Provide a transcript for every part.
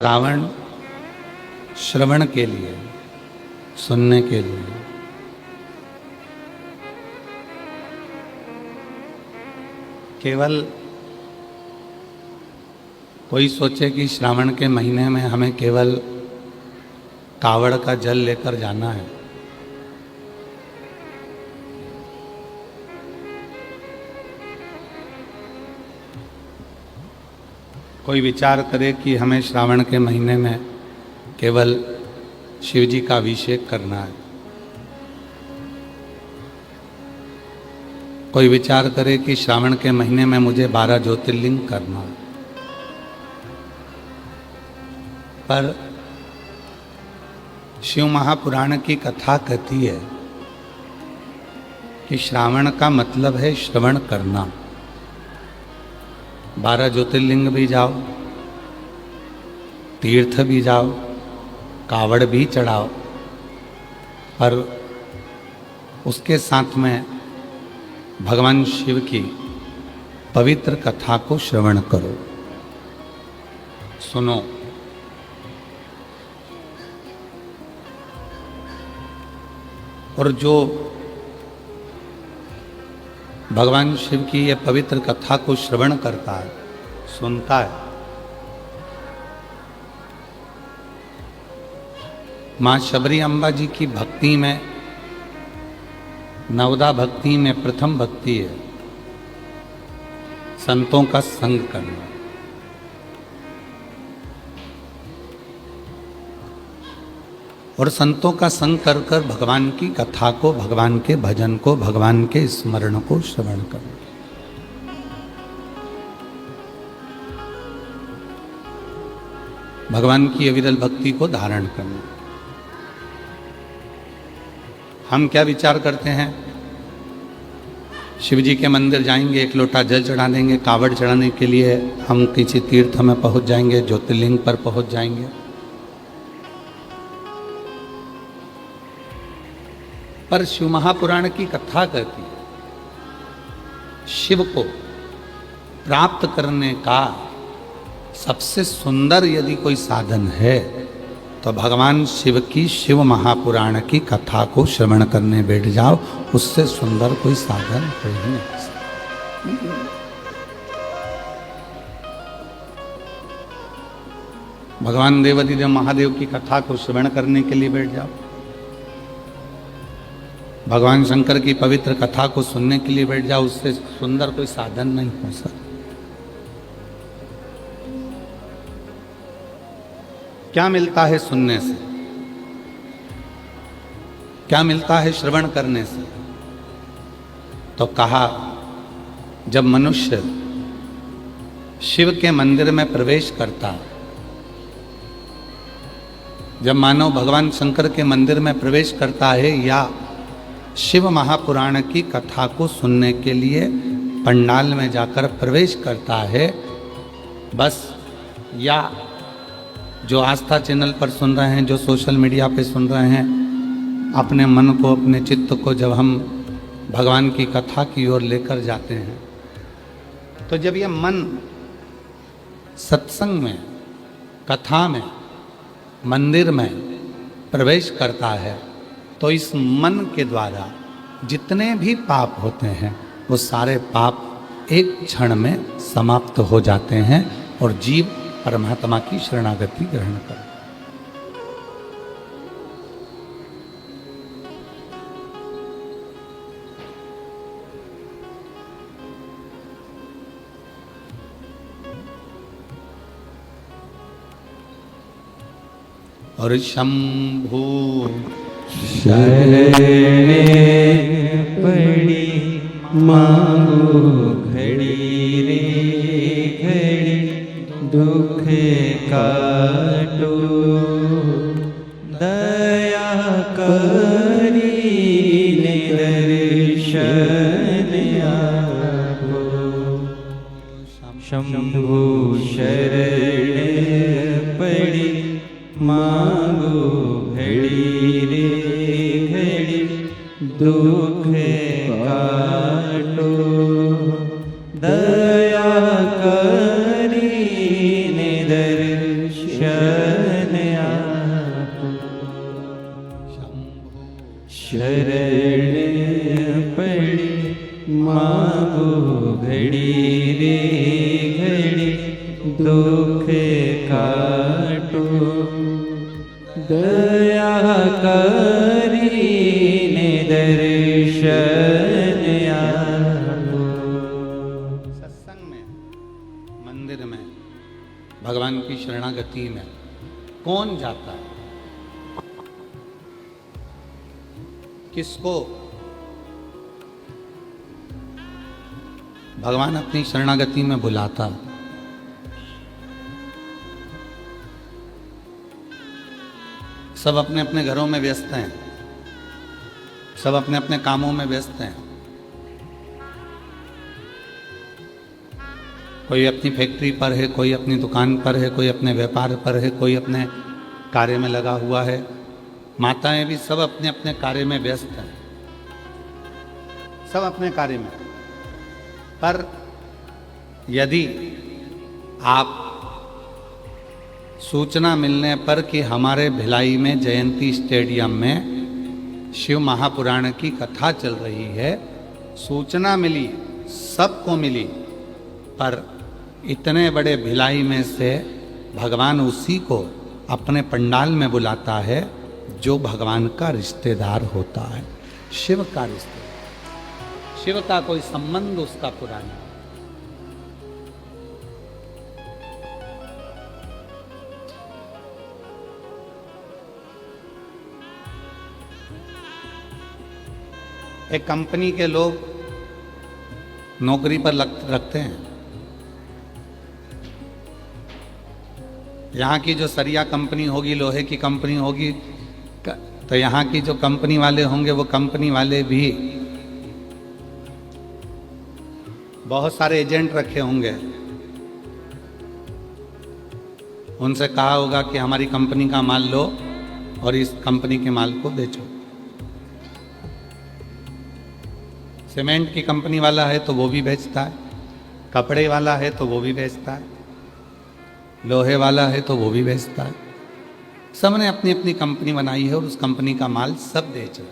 रावण श्रवण के लिए, सुनने के लिए, केवल कोई सोचे कि श्रावण के महीने में हमें केवल कावड़ का जल लेकर जाना है। कोई विचार करे कि हमें श्रावण के महीने में केवल शिव जी का अभिषेक करना है। कोई विचार करे कि श्रावण के महीने में मुझे 12 ज्योतिर्लिंग करना है। पर शिव महापुराण की कथा कहती है कि श्रावण का मतलब है श्रवण करना। 12 ज्योतिर्लिंग भी जाओ, तीर्थ भी जाओ, कावड़ भी चढ़ाओ, पर उसके साथ में भगवान शिव की पवित्र कथा को श्रवण करो, सुनो। और जो भगवान शिव की यह पवित्र कथा को श्रवण करता है, सुनता है, मां शबरी अम्बा जी की भक्ति में, नवदा भक्ति में प्रथम भक्ति है संतों का संग करना। और संतों का संग कर कर भगवान की कथा को, भगवान के भजन को, भगवान के स्मरण को श्रवण करना। भगवान की अविरल भक्ति को धारण करना। हम क्या विचार करते हैं, शिव जी के मंदिर जाएंगे, एक लोटा जल चढ़ा देंगे, कावड़ चढ़ाने के लिए हम किसी तीर्थ में पहुंच जाएंगे, ज्योतिर्लिंग पर पहुंच जाएंगे। पर शिव महापुराण की कथा कहती है, शिव को प्राप्त करने का सबसे सुंदर यदि कोई साधन है तो भगवान शिव की शिव महापुराण की कथा को श्रवण करने बैठ जाओ। उससे सुंदर कोई साधन है ही नहीं। भगवान देवाधिदेव महादेव की कथा को श्रवण करने के लिए बैठ जाओ, भगवान शंकर की पवित्र कथा को सुनने के लिए बैठ जाओ। उससे सुंदर कोई साधन नहीं हो सकता। क्या मिलता है सुनने से, क्या मिलता है श्रवण करने से? तो कहा, जब मनुष्य शिव के मंदिर में प्रवेश करता, जब मानव भगवान शंकर के मंदिर में प्रवेश करता है या शिव महापुराण की कथा को सुनने के लिए पंडाल में जाकर प्रवेश करता है, बस, या जो आस्था चैनल पर सुन रहे हैं, जो सोशल मीडिया पे सुन रहे हैं, अपने मन को, अपने चित्त को जब हम भगवान की कथा की ओर लेकर जाते हैं, तो जब ये मन सत्संग में, कथा में, मंदिर में प्रवेश करता है, तो इस मन के द्वारा जितने भी पाप होते हैं वो सारे पाप एक क्षण में समाप्त हो जाते हैं और जीव परमात्मा की शरणागति ग्रहण कर। और शंभू शरणे पड़ी मांगो घड़ी रे घड़ी, दुख काटो दया करी दर्शन आपो। शंभु शरण पड़ी मांगो घड़ी रे घड़ी, दुख काटो दया करी दर्शन आपको। शरण पड़ी मांगो घड़ी रे घड़ी, दुख काटो दया करीने दर्शन आपो। सत्संग में, मंदिर में, भगवान की शरणागति में कौन जाता है? किसको भगवान अपनी शरणागति में बुलाता? सब अपने अपने घरों में व्यस्त हैं, सब अपने अपने कामों में व्यस्त हैं। कोई अपनी फैक्ट्री पर है, कोई अपनी दुकान पर है, कोई अपने व्यापार पर है, कोई अपने कार्य में लगा हुआ है। माताएं भी सब अपने अपने कार्य में व्यस्त हैं, सब अपने कार्य में। पर यदि आप सूचना मिलने पर कि हमारे भिलाई में जयंती स्टेडियम में शिव महापुराण की कथा चल रही है, सूचना मिली, सबको मिली, पर इतने बड़े भिलाई में से भगवान उसी को अपने पंडाल में बुलाता है जो भगवान का रिश्तेदार होता है, शिव का रिश्तेदार। शिव का कोई संबंध उसका पुराना। एक कंपनी के लोग नौकरी पर रखते हैं। यहाँ की जो सरिया कंपनी होगी, लोहे की कंपनी होगी, तो यहाँ की जो कंपनी वाले होंगे वो कंपनी वाले भी बहुत सारे एजेंट रखे होंगे। उनसे कहा होगा कि हमारी कंपनी का माल लो और इस कंपनी के माल को बेचो। सीमेंट की कंपनी वाला है तो वो भी बेचता है, कपड़े वाला है तो वो भी बेचता है, लोहे वाला है तो वो भी बेचता है। सबने अपनी अपनी कंपनी बनाई है और उस कंपनी का माल सब बेच रहे।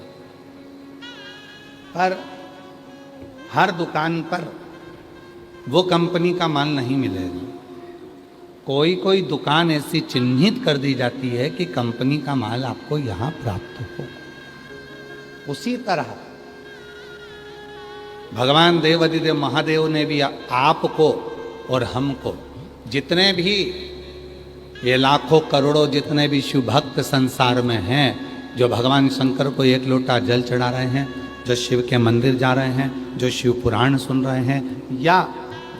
पर हर दुकान पर वो कंपनी का माल नहीं मिलेगा। कोई कोई दुकान ऐसी चिन्हित कर दी जाती है कि कंपनी का माल आपको यहाँ प्राप्त हो। उसी तरह भगवान देवाधिदेव महादेव ने भी आपको और हमको, जितने भी ये लाखों करोड़ों जितने भी शिव भक्त संसार में हैं, जो भगवान शंकर को एक लोटा जल चढ़ा रहे हैं, जो शिव के मंदिर जा रहे हैं, जो शिव पुराण सुन रहे हैं, या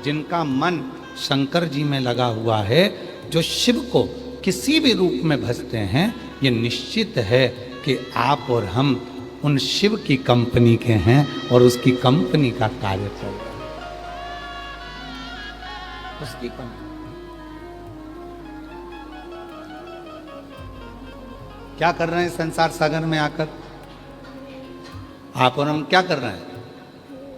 जिनका मन शंकर जी में लगा हुआ है, जो शिव को किसी भी रूप में भजते हैं, ये निश्चित है कि आप और हम उन शिव की कंपनी के हैं और उसकी कंपनी का कार्य चल रहा है। उसकी कंपनी क्या कर रहे हैं संसार सागर में आकर? आप और हम क्या कर रहे हैं?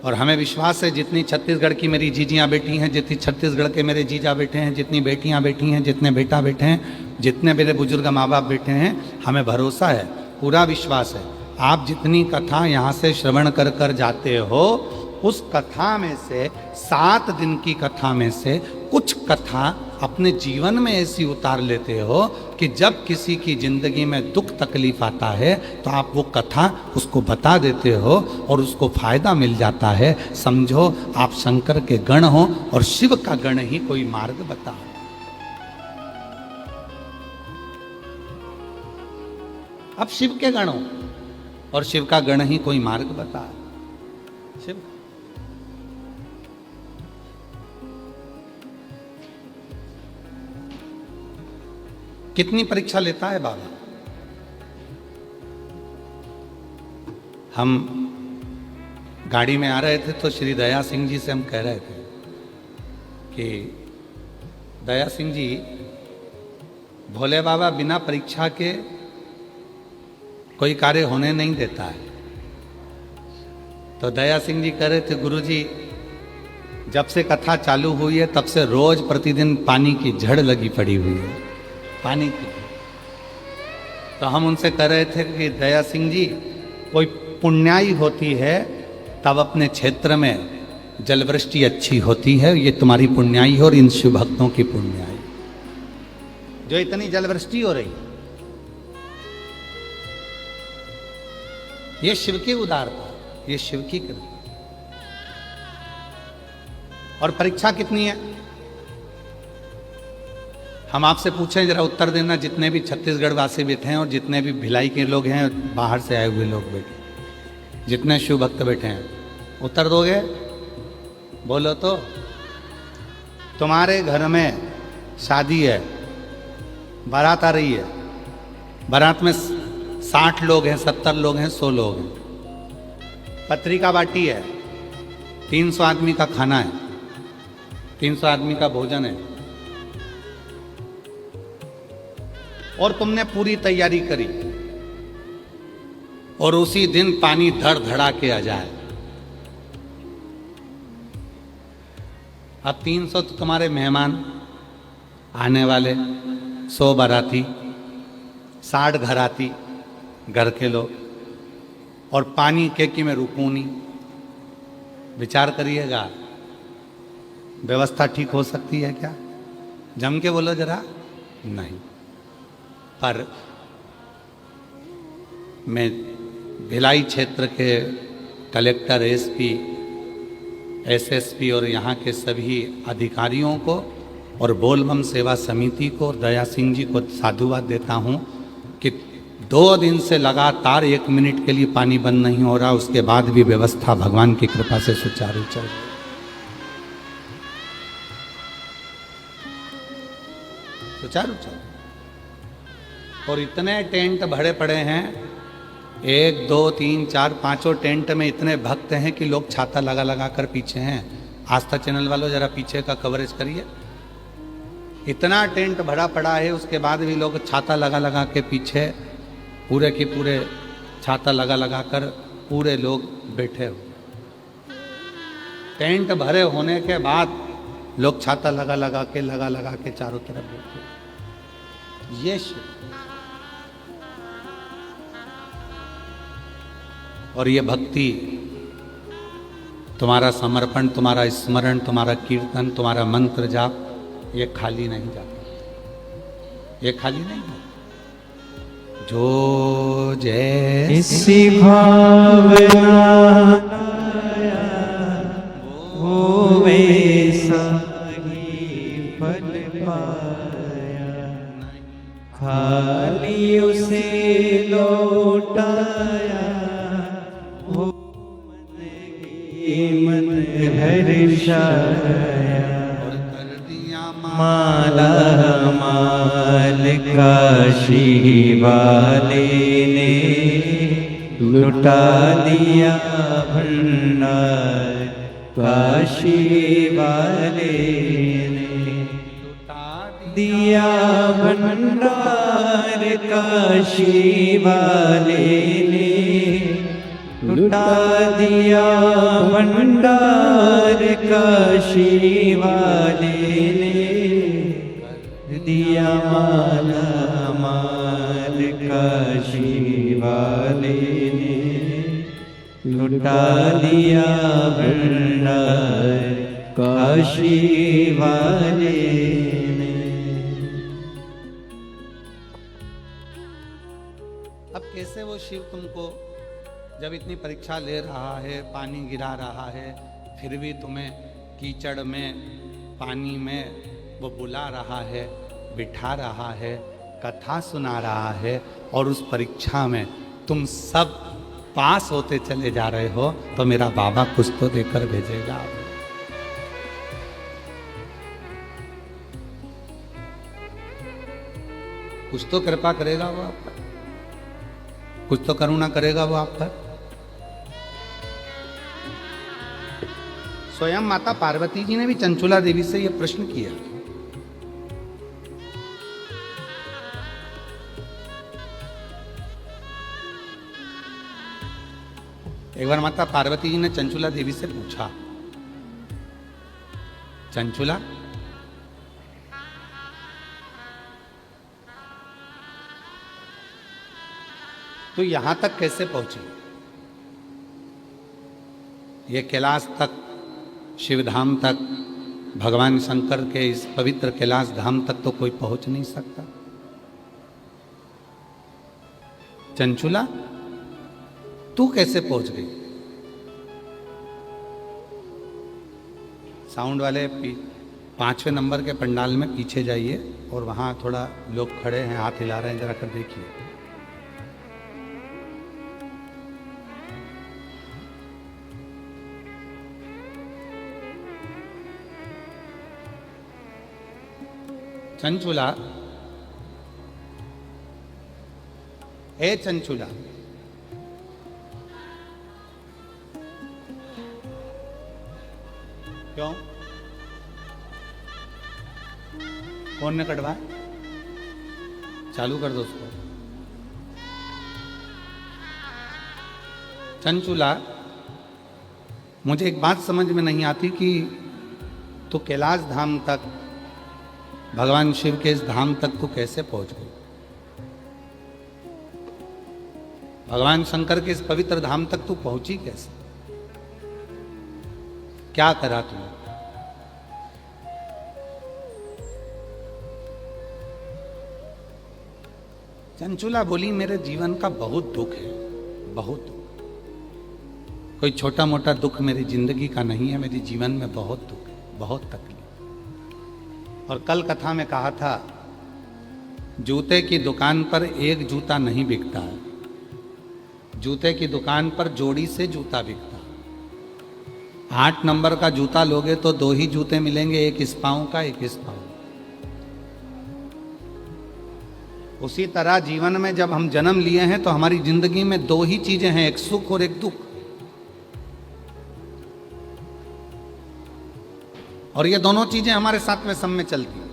और हमें विश्वास है जितनी छत्तीसगढ़ की मेरी जीजियाँ बेटी हैं, जितनी छत्तीसगढ़ के मेरे जीजा बेटे हैं, जितनी बेटियाँ बेटी हैं, जितने बेटा बेटे हैं, जितने मेरे बुजुर्ग माँ बाप बेटे हैं, हमें भरोसा है, पूरा विश्वास है। आप जितनी कथा यहाँ से श्रवण कर कर जाते हो, उस कथा में से 7 दिन की कथा में से कुछ कथा अपने जीवन में ऐसी उतार लेते हो कि जब किसी की जिंदगी में दुख तकलीफ आता है तो आप वो कथा उसको बता देते हो और उसको फायदा मिल जाता है। समझो आप शंकर के गण हो और शिव का गण ही कोई मार्ग बता। अब शिव के गण हो और शिव का गण ही कोई मार्ग बता। शिव कितनी परीक्षा लेता है बाबा। हम गाड़ी में आ रहे थे तो श्री दया सिंह जी से हम कह रहे थे कि दया सिंह जी, भोले बाबा बिना परीक्षा के कोई कार्य होने नहीं देता है। तो दया सिंह जी कह रहे थे, गुरुजी जब से कथा चालू हुई है तब से रोज प्रतिदिन पानी की झड़ लगी पड़ी हुई है। पानी के लिए। तो हम उनसे कह रहे थे कि दया सिंह जी, कोई पुण्याई होती है तब अपने क्षेत्र में जलवृष्टि अच्छी होती है। ये तुम्हारी पुण्याई है और इन शिव भक्तों की पुण्याई, जो इतनी जलवृष्टि हो रही, ये शिव की उदारता, ये शिव की कृपा। और परीक्षा कितनी है, हम आपसे पूछें, जरा उत्तर देना, जितने भी छत्तीसगढ़ वासी बैठे हैं और जितने भी भिलाई के लोग हैं, बाहर से आए हुए लोग बैठे, जितने शिव भक्त बैठे हैं, उत्तर दोगे? बोलो तो। तुम्हारे घर में शादी है, बारात आ रही है, बारात में 60 लोग हैं, 70 लोग हैं, 100 लोग हैं, पत्रिका बाटी है, 300 आदमी का खाना है, 300 आदमी का भोजन है, और तुमने पूरी तैयारी करी, और उसी दिन पानी धड़ धड़ा के आ जाए। अब 300 तो तुम्हारे मेहमान आने वाले, 100 बाराती, 60 घराती, घर के लोग, और पानी के में रुकूं नहीं। विचार करिएगा, व्यवस्था ठीक हो सकती है क्या? जम के बोलो जरा। नहीं। पर मैं भिलाई क्षेत्र के कलेक्टर, एसपी, एसएसपी और यहाँ के सभी अधिकारियों को और बोलबम सेवा समिति को और दया सिंह जी को साधुवाद देता हूँ कि 2 दिन से लगातार 1 मिनट के लिए पानी बंद नहीं हो रहा, उसके बाद भी व्यवस्था भगवान की कृपा से सुचारू चल रही। सुचारू चल। और इतने टेंट भरे पड़े हैं, 1 2 3 4 5 टेंट में इतने भक्त हैं कि लोग छाता लगा लगा कर पीछे हैं। आस्था चैनल वालों जरा पीछे का कवरेज करिए। इतना टेंट भरा पड़ा है, उसके बाद भी लोग छाता लगा लगा के पीछे, पूरे के पूरे छाता लगा लगा कर पूरे लोग बैठे हो। टेंट भरे होने के बाद लोग छाता लगा लगा के चारों तरफ बैठे। ये और ये भक्ति, तुम्हारा समर्पण, तुम्हारा स्मरण, तुम्हारा कीर्तन, तुम्हारा मंत्र जाप, ये खाली नहीं जाता, ये खाली नहीं जाता। जो जैसी भावना वो वैसा ही फल पाया, खाली उसे लौटाया मन हर्षाया। और कर दिया माला माल काशी वाले ने, लुटा दिया भंडार काशी वाले ने, दिया भंडार काशी वाले ने, लुटा दिया भंडार काशी वाले ने, दिया माला माल काशी वाले ने, लुटा दिया भंडार काशी वाले ने। अब कैसे वो शिव तुमको, जब इतनी परीक्षा ले रहा है, पानी गिरा रहा है, फिर भी तुम्हें कीचड़ में, पानी में वो बुला रहा है, बिठा रहा है, कथा सुना रहा है, और उस परीक्षा में तुम सब पास होते चले जा रहे हो, तो मेरा बाबा कुछ तो देकर भेजेगा। कुछ तो कृपा करेगा वो आप पर, कुछ तो करुणा करेगा वो आप पर। स्वयं माता पार्वती जी ने भी चंचुला देवी से यह प्रश्न किया। एक बार माता पार्वती जी ने चंचुला देवी से पूछा, चंचुला तो यहां तक कैसे पहुंची? ये कैलाश तक, शिवधाम तक, भगवान शंकर के इस पवित्र कैलाश धाम तक तो कोई पहुंच नहीं सकता। चंचुला, तू कैसे पहुंच गई? साउंड वाले 5वें नंबर के पंडाल में पीछे जाइए और वहां थोड़ा लोग खड़े हैं, हाथ हिला रहे हैं, जरा कर देखिए। चंचुला, ए चंचुला, क्यों? कौन ने कटवाया? चालू कर दो उसको। चंचुला, मुझे एक बात समझ में नहीं आती कि तू कैलाश धाम तक, भगवान शिव के इस धाम तक तू कैसे पहुंच गई? भगवान शंकर के इस पवित्र धाम तक तू पहुंची कैसे? क्या करा तूने? चंचुला बोली, मेरे जीवन का बहुत दुख है, बहुत दुख। कोई छोटा मोटा दुख मेरी जिंदगी का नहीं है, मेरे जीवन में बहुत दुख है, बहुत तकलीफ। और कल कथा में कहा था, जूते की दुकान पर एक जूता नहीं बिकता है, जूते की दुकान पर जोड़ी से जूता बिकता है। 8 नंबर का जूता लोगे तो 2 ही जूते मिलेंगे, एक इस पांव का, एक इस पांव। उसी तरह जीवन में जब हम जन्म लिए हैं तो हमारी जिंदगी में 2 ही चीजें हैं, एक सुख और एक दुख। और ये दोनों चीजें हमारे साथ में सब में चलती हैं।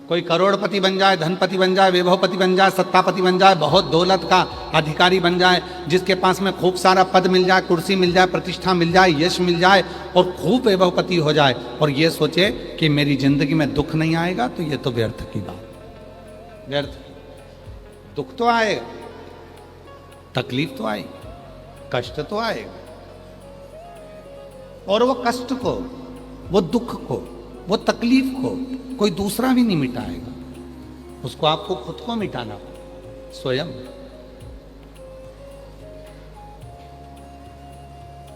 कोई करोड़पति बन जाए, धनपति बन जाए, वैभवपति बन जाए, सत्तापति बन जाए, बहुत दौलत का अधिकारी बन जाए, जिसके पास में खूब सारा पद मिल जाए, कुर्सी मिल जाए, प्रतिष्ठा मिल जाए, यश मिल जाए और खूब वैभवपति हो जाए और ये सोचे कि मेरी जिंदगी में दुख नहीं आएगा, तो ये तो व्यर्थ की बात। व्यर्थ। दुख तो आएगा, तकलीफ तो आएगी, कष्ट तो आएगा, और वो कष्ट को, वो दुख को, वो तकलीफ को कोई दूसरा भी नहीं मिटाएगा, उसको आपको खुद को मिटाना पड़ेगा, स्वयं।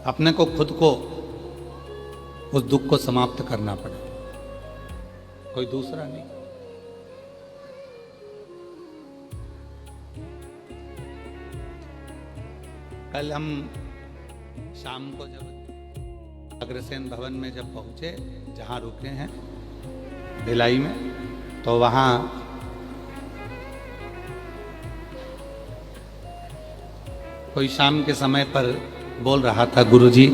अपने को, खुद को उस दुख को समाप्त करना पड़ेगा, कोई दूसरा नहीं। कल हम शाम को जब अग्रसेन भवन में जब पहुंचे, जहां रुके हैं भिलाई में, तो वहां कोई शाम के समय पर बोल रहा था, गुरुजी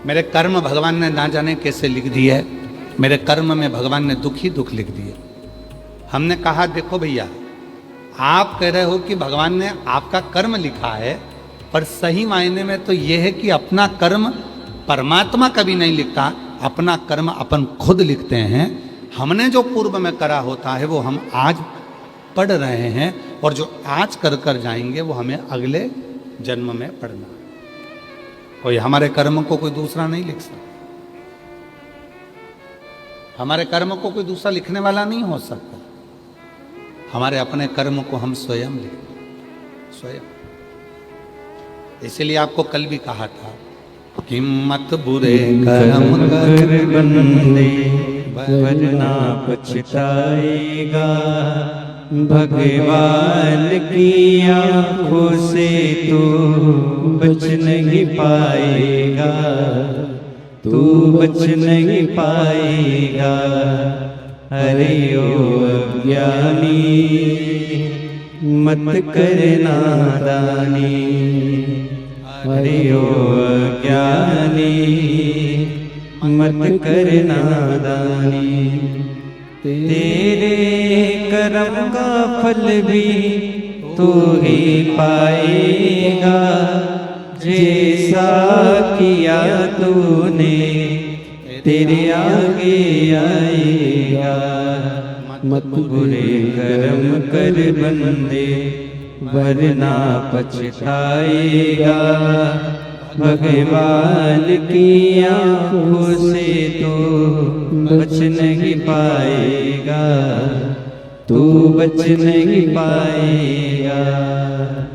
मेरे कर्म भगवान ने ना जाने कैसे लिख दिए है, मेरे कर्म में भगवान ने दुख ही दुख लिख दिए। हमने कहा, देखो भैया, आप कह रहे हो कि भगवान ने आपका कर्म लिखा है, पर सही मायने में तो यह है कि अपना कर्म परमात्मा कभी नहीं लिखता, अपना कर्म अपन खुद लिखते हैं। हमने जो पूर्व में करा होता है वो हम आज पढ़ रहे हैं, और जो आज कर कर जाएंगे वो हमें अगले जन्म में पढ़ना है। कोई हमारे कर्म को कोई दूसरा नहीं लिख सकता, हमारे कर्म को कोई दूसरा लिखने वाला नहीं हो सकता। हमारे अपने कर्म को हम स्वयं लिखते, स्वयं। इसलिए आपको कल भी कहा था, हिम्मत बुरे कर्म कर बंदे वरना पछताएगा, भगवान की आंखों से तू बच नहीं पाएगा, तू बच नहीं पाएगा। अरे ओ अज्ञानी मत कर नादानी, अरे ओ अज्ञानी मत कर नादानी। तेरे कर्म का फल भी तू ही पाएगा, जैसा किया तूने तेरे आगे आएगा। मत बुरे कर्म कर बंदे, वरना पछताएगा। भगवान की आँखों से तो बच नहीं पाएगा, तू बच नहीं पाएगा।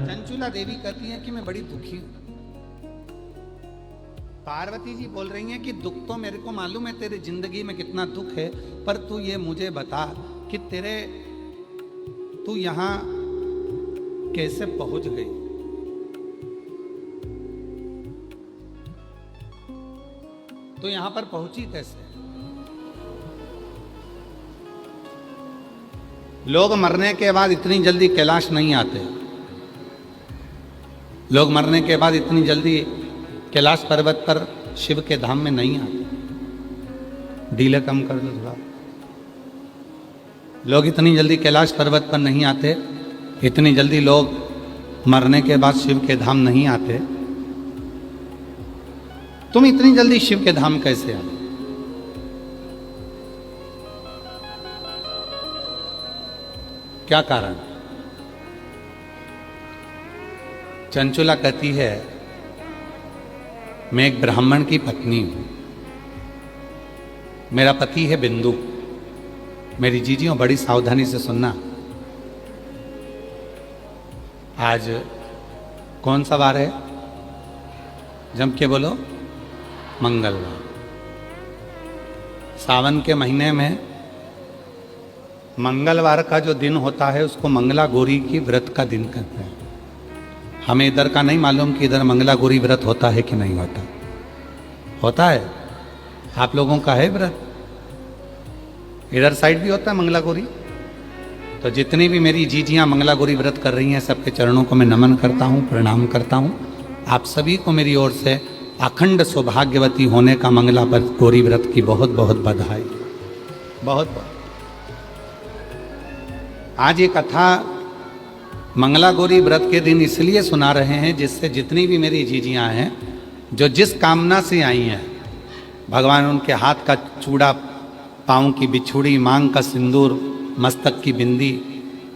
चंचुला देवी कहती है कि मैं बड़ी दुखी हूं। पार्वती जी बोल रही हैं कि दुख तो मेरे को मालूम है, तेरी जिंदगी में कितना दुख है, पर तू ये मुझे बता कि तू यहां कैसे पहुंच गई। तो यहां पर पहुंची कैसे? लोग मरने के बाद इतनी जल्दी कैलाश नहीं आते। लोग मरने के बाद इतनी जल्दी कैलाश पर्वत पर शिव के धाम में नहीं आते। डीले कम कर दो थोड़ा। लोग इतनी जल्दी कैलाश पर्वत पर नहीं आते, इतनी जल्दी लोग मरने के बाद शिव के धाम नहीं आते। तुम इतनी जल्दी शिव के धाम कैसे आए? क्या कारण? चंचुला कहती है मैं एक ब्राह्मण की पत्नी हूं, मेरा पति है बिंदु। मेरी जीजियों बड़ी सावधानी से सुनना। आज कौन सा वार है? जम के बोलो। मंगलवार। सावन के महीने में मंगलवार का जो दिन होता है उसको मंगला गौरी की व्रत का दिन कहते हैं। हमें इधर का नहीं मालूम कि इधर मंगला गौरी व्रत होता है कि नहीं होता। होता है? आप लोगों का है व्रत? इधर साइड भी होता है मंगला गौरी? तो जितनी भी मेरी जीजियां मंगला गौरी व्रत कर रही हैं, सबके चरणों को मैं नमन करता हूं, प्रणाम करता हूं। आप सभी को मेरी ओर से अखंड सौभाग्यवती होने का मंगला गौरी व्रत की बहुत बहुत बधाई। बहुत बहुत। आज ये कथा मंगला गौरी व्रत के दिन इसलिए सुना रहे हैं जिससे जितनी भी मेरी जीजियां हैं, जो जिस कामना से आई हैं, भगवान उनके हाथ का चूड़ा, पाँव की बिछुड़ी, मांग का सिंदूर, मस्तक की बिंदी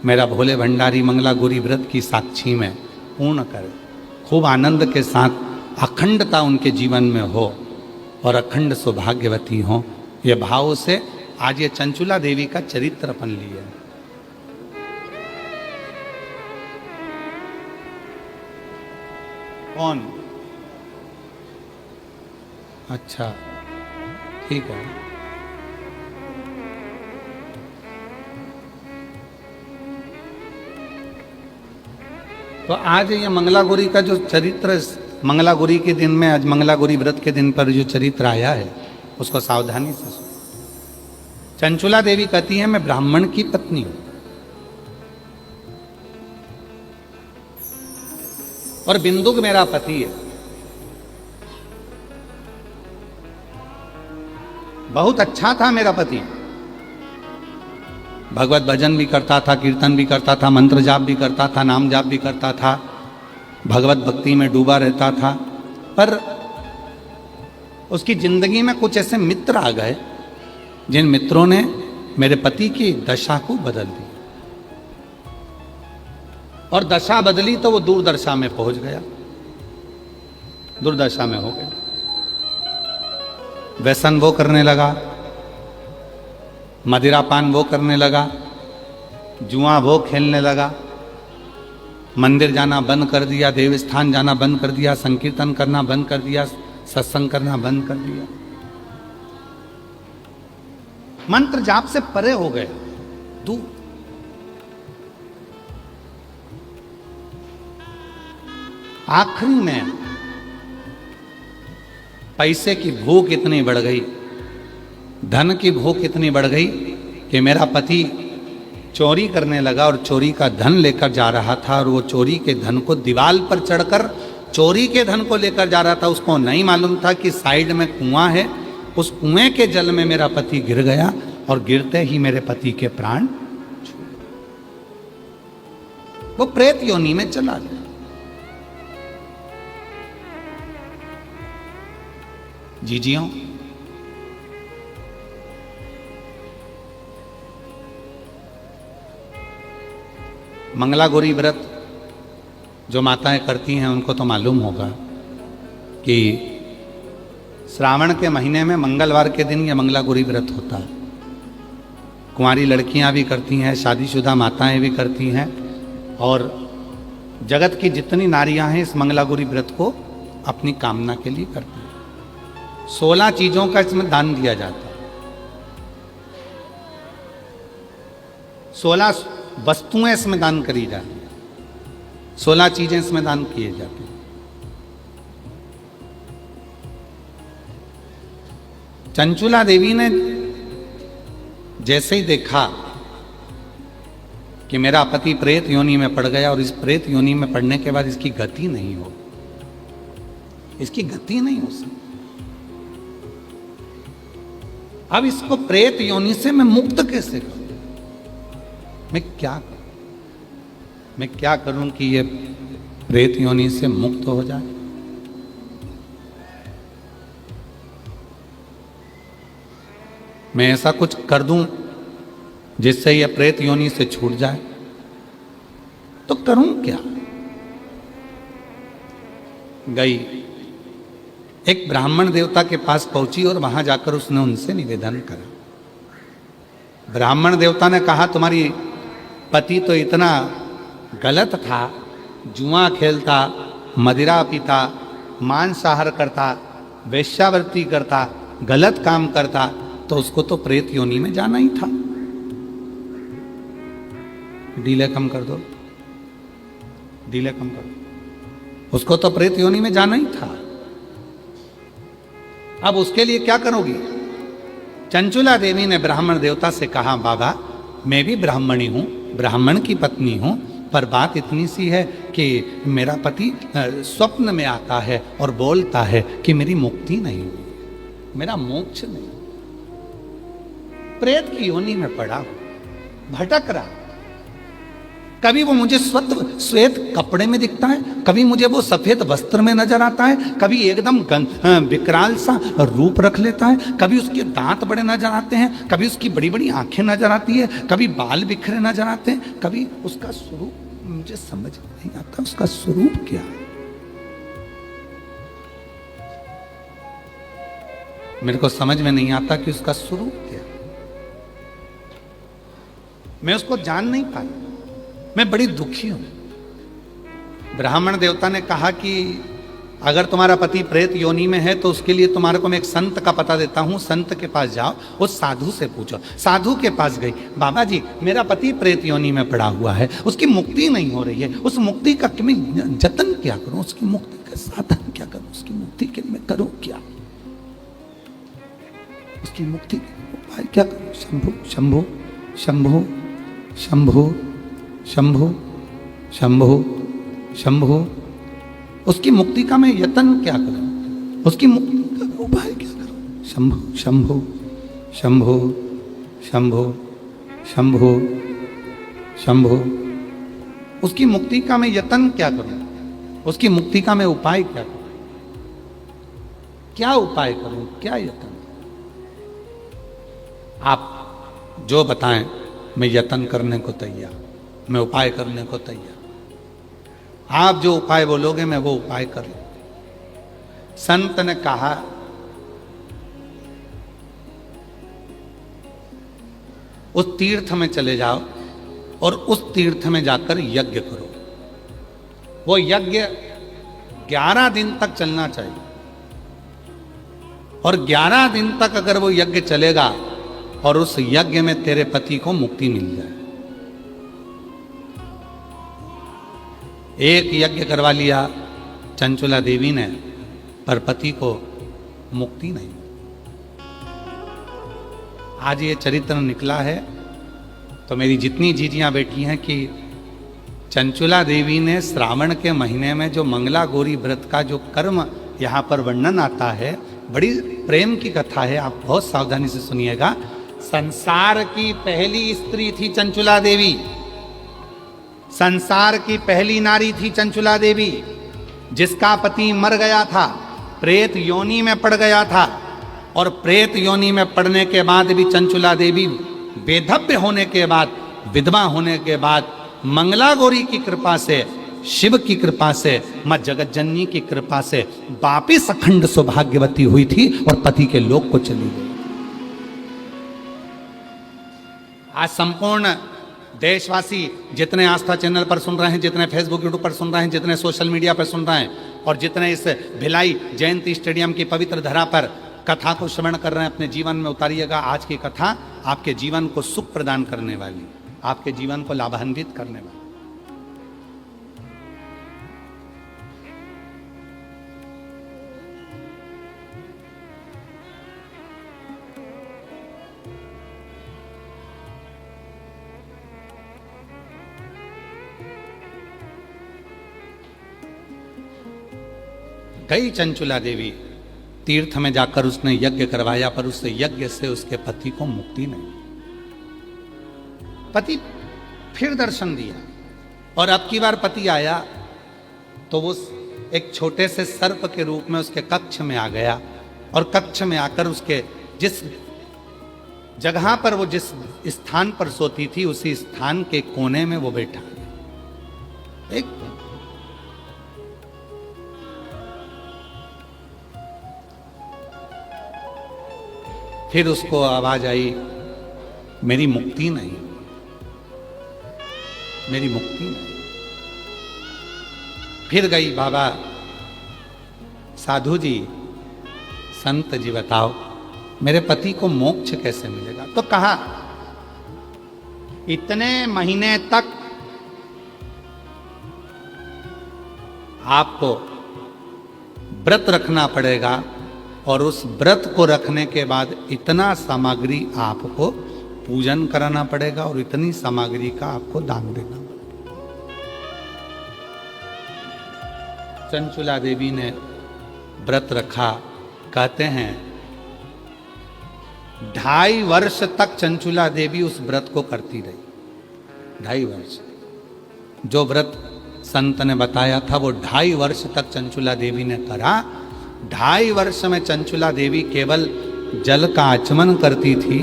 मेरा भोले भंडारी मंगला गौरी व्रत की साक्षी में पूर्ण करे। खूब आनंद के साथ अखंडता उनके जीवन में हो और अखंड सौभाग्यवती हो। ये भाव से आज ये चंचुला देवी का चरित्र अपन लिए। कौन? अच्छा ठीक है। तो आज ये मंगला गौरी का जो चरित्र, मंगला गौरी के दिन में, आज मंगला गौरी व्रत के दिन पर जो चरित्र आया है उसको सावधानी से सुनो। चंचुला देवी कहती है मैं ब्राह्मण की पत्नी हूं और बिंदुक मेरा पति है। बहुत अच्छा था मेरा पति, भगवत भजन भी करता था, कीर्तन भी करता था, मंत्र जाप भी करता था, नाम जाप भी करता था, भगवत भक्ति में डूबा रहता था। पर उसकी जिंदगी में कुछ ऐसे मित्र आ गए जिन मित्रों ने मेरे पति की दशा को बदल दी। और दशा बदली तो वो दुर्दशा में पहुंच गया, दुर्दशा में हो गया। व्यसन वो करने लगा, मदिरापान वो करने लगा, जुआ वो खेलने लगा, मंदिर जाना बंद कर दिया, देवस्थान जाना बंद कर दिया, संकीर्तन करना बंद कर दिया, सत्संग करना बंद कर दिया, मंत्र जाप से परे हो गए, दूर। आखिरी में पैसे की भूख इतनी बढ़ गई, धन की भूख इतनी बढ़ गई कि मेरा पति चोरी करने लगा और चोरी का धन लेकर जा रहा था। और वो चोरी के धन को दीवार पर चढ़कर चोरी के धन को लेकर जा रहा था। उसको नहीं मालूम था कि साइड में कुआं है, उस कुएं के जल में मेरा पति गिर गया और गिरते ही मेरे पति के प्राण वो प्रेत योनि में चला गया। जीजियों, मंगला गौरी व्रत जो माताएं करती हैं उनको तो मालूम होगा कि श्रावण के महीने में मंगलवार के दिन यह मंगला गौरी व्रत होता है। कुंवारी लड़कियां भी करती हैं, शादीशुदा माताएं भी करती हैं, और जगत की जितनी नारियां हैं इस मंगला गौरी व्रत को अपनी कामना के लिए करती हैं। 16 चीजों का इसमें दान दिया जाता है। 16 वस्तुएं इसमें दान करी जाती हैं, 16 चीजें इसमें दान किए जाते हैं। चंचुला देवी ने जैसे ही देखा कि मेरा पति प्रेत योनि में पड़ गया और इस प्रेत योनि में पड़ने के बाद इसकी गति नहीं हो, इसकी गति नहीं हो सकती, अब इसको प्रेत योनि से मैं मुक्त कैसे करूं? मैं क्या करूं कि ये प्रेत योनि से मुक्त हो जाए? मैं ऐसा कुछ कर दूं जिससे यह प्रेत योनि से छूट जाए, तो करूं क्या? गई, एक ब्राह्मण देवता के पास पहुंची और वहां जाकर उसने उनसे निवेदन करा। ब्राह्मण देवता ने कहा, तुम्हारी पति तो इतना गलत था, जुआ खेलता, मदिरा पीता, मांसाहार करता, वेश्यावृत्ति करता, गलत काम करता, तो उसको तो प्रेत योनि में जाना ही था। डीले कम कर दो, डीले कम कर दो। उसको तो प्रेत योनि में जाना ही था। अब उसके लिए क्या करोगी? चंचुला देवी ने ब्राह्मण देवता से कहा, बाबा मैं भी ब्राह्मणी हूं, ब्राह्मण की पत्नी हूं, पर बात इतनी सी है कि मेरा पति स्वप्न में आता है और बोलता है कि मेरी मुक्ति नहीं हुई, मेरा मोक्ष नहीं, प्रेत की योनि में पड़ा हूं, भटक रहा। कभी वो मुझे श्वेत कपड़े में दिखता है, कभी मुझे वो सफेद वस्त्र में नजर आता है, कभी एकदम विकराल सा रूप रख लेता है, कभी उसके दांत बड़े नजर आते हैं, कभी उसकी बड़ी बड़ी आंखें नजर आती है, कभी बाल बिखरे नजर आते हैं, कभी उसका स्वरूप मुझे समझ नहीं आता, उसका स्वरूप क्या है? मेरे को समझ में नहीं आता कि उसका स्वरूप क्या है। मैं उसको जान नहीं पाई, मैं बड़ी दुखी हूं। ब्राह्मण देवता ने कहा कि अगर तुम्हारा पति प्रेत योनि में है तो उसके लिए तुम्हारे को मैं एक संत का पता देता हूं, संत के पास जाओ, उस साधु से पूछो। साधु के पास गई, बाबा जी मेरा पति प्रेत योनि में पड़ा हुआ है, उसकी मुक्ति नहीं हो रही है, उस मुक्ति का मैं जतन क्या करूं, उसकी मुक्ति का साधन क्या करूं, उसकी मुक्ति के मैं करूं क्या, उसकी मुक्ति के उपाय क्या करूं? शंभु शंभु शंभु शंभु शंभु शंभु शंभु, उसकी मुक्ति का मैं यत्न क्या करूं, उसकी मुक्ति का उपाय क्या करूं? शंभु शंभु शंभु शंभु शंभु शंभु, उसकी मुक्ति का मैं यत्न क्या करूं, उसकी मुक्ति का मैं उपाय क्या करूं? क्या उपाय करूं, क्या यत्न? आप जो बताएं मैं यत्न करने को तैयार, मैं उपाय करने को तैयार। आप जो उपाय बोलोगे मैं वो उपाय कर लूंगा। संत ने कहा, उस तीर्थ में चले जाओ और उस तीर्थ में जाकर यज्ञ करो। वो यज्ञ 11 दिन तक चलना चाहिए, और 11 दिन तक अगर वो यज्ञ चलेगा और उस यज्ञ में तेरे पति को मुक्ति मिल जाए। एक यज्ञ करवा लिया चंचुला देवी ने, पर पति को मुक्ति नहीं। आज ये चरित्र निकला है तो मेरी जितनी जीजियां बैठी हैं कि चंचुला देवी ने श्रावण के महीने में जो मंगला गौरी व्रत का जो कर्म यहाँ पर वर्णन आता है, बड़ी प्रेम की कथा है, आप बहुत सावधानी से सुनिएगा। संसार की पहली स्त्री थी चंचुला देवी, संसार की पहली नारी थी चंचुला देवी, जिसका पति मर गया था, प्रेत योनि में पड़ गया था, और प्रेत योनि में पड़ने के बाद भी चंचुला देवी बेधव्य होने के बाद, विधवा होने के बाद मंगला गौरी की कृपा से, शिव की कृपा से, मां जगत जननी की कृपा से वापिस अखंड सौभाग्यवती हुई थी और पति के लोक को चली गई। आज संपूर्ण देशवासी जितने आस्था चैनल पर सुन रहे हैं, जितने फेसबुक यूट्यूब पर सुन रहे हैं, जितने सोशल मीडिया पर सुन रहे हैं और जितने इस भिलाई जयंती स्टेडियम की पवित्र धरा पर कथा को श्रवण कर रहे हैं, अपने जीवन में उतारिएगा। आज की कथा आपके जीवन को सुख प्रदान करने वाली, आपके जीवन को लाभान्वित करने वाली। गई चंचुला देवी तीर्थ में जाकर उसने यज्ञ करवाया, पर उस यज्ञ से उसके पति को मुक्ति नहीं। पति फिर दर्शन दिया और अब की बार पति आया तो वो एक छोटे से सर्प के रूप में उसके कक्ष में आ गया और कक्ष में आकर उसके जिस जगह पर वो जिस स्थान पर सोती थी उसी स्थान के कोने में वो बैठा। एक फिर उसको आवाज आई, मेरी मुक्ति नहीं, मेरी मुक्ति नहीं। फिर गई, बाबा साधु जी, संत जी बताओ मेरे पति को मोक्ष कैसे मिलेगा? तो कहा इतने महीने तक आपको व्रत रखना पड़ेगा और उस व्रत को रखने के बाद इतना सामग्री आपको पूजन कराना पड़ेगा और इतनी सामग्री का आपको दान देना पड़ेगा। चंचुला देवी ने व्रत रखा। कहते हैं 2.5 वर्ष तक चंचुला देवी उस व्रत को करती रही। 2.5 वर्ष जो व्रत संत ने बताया था वो 2.5 वर्ष तक चंचुला देवी ने करा। 2.5 वर्ष में चंचुला देवी केवल जल का आचमन करती थी,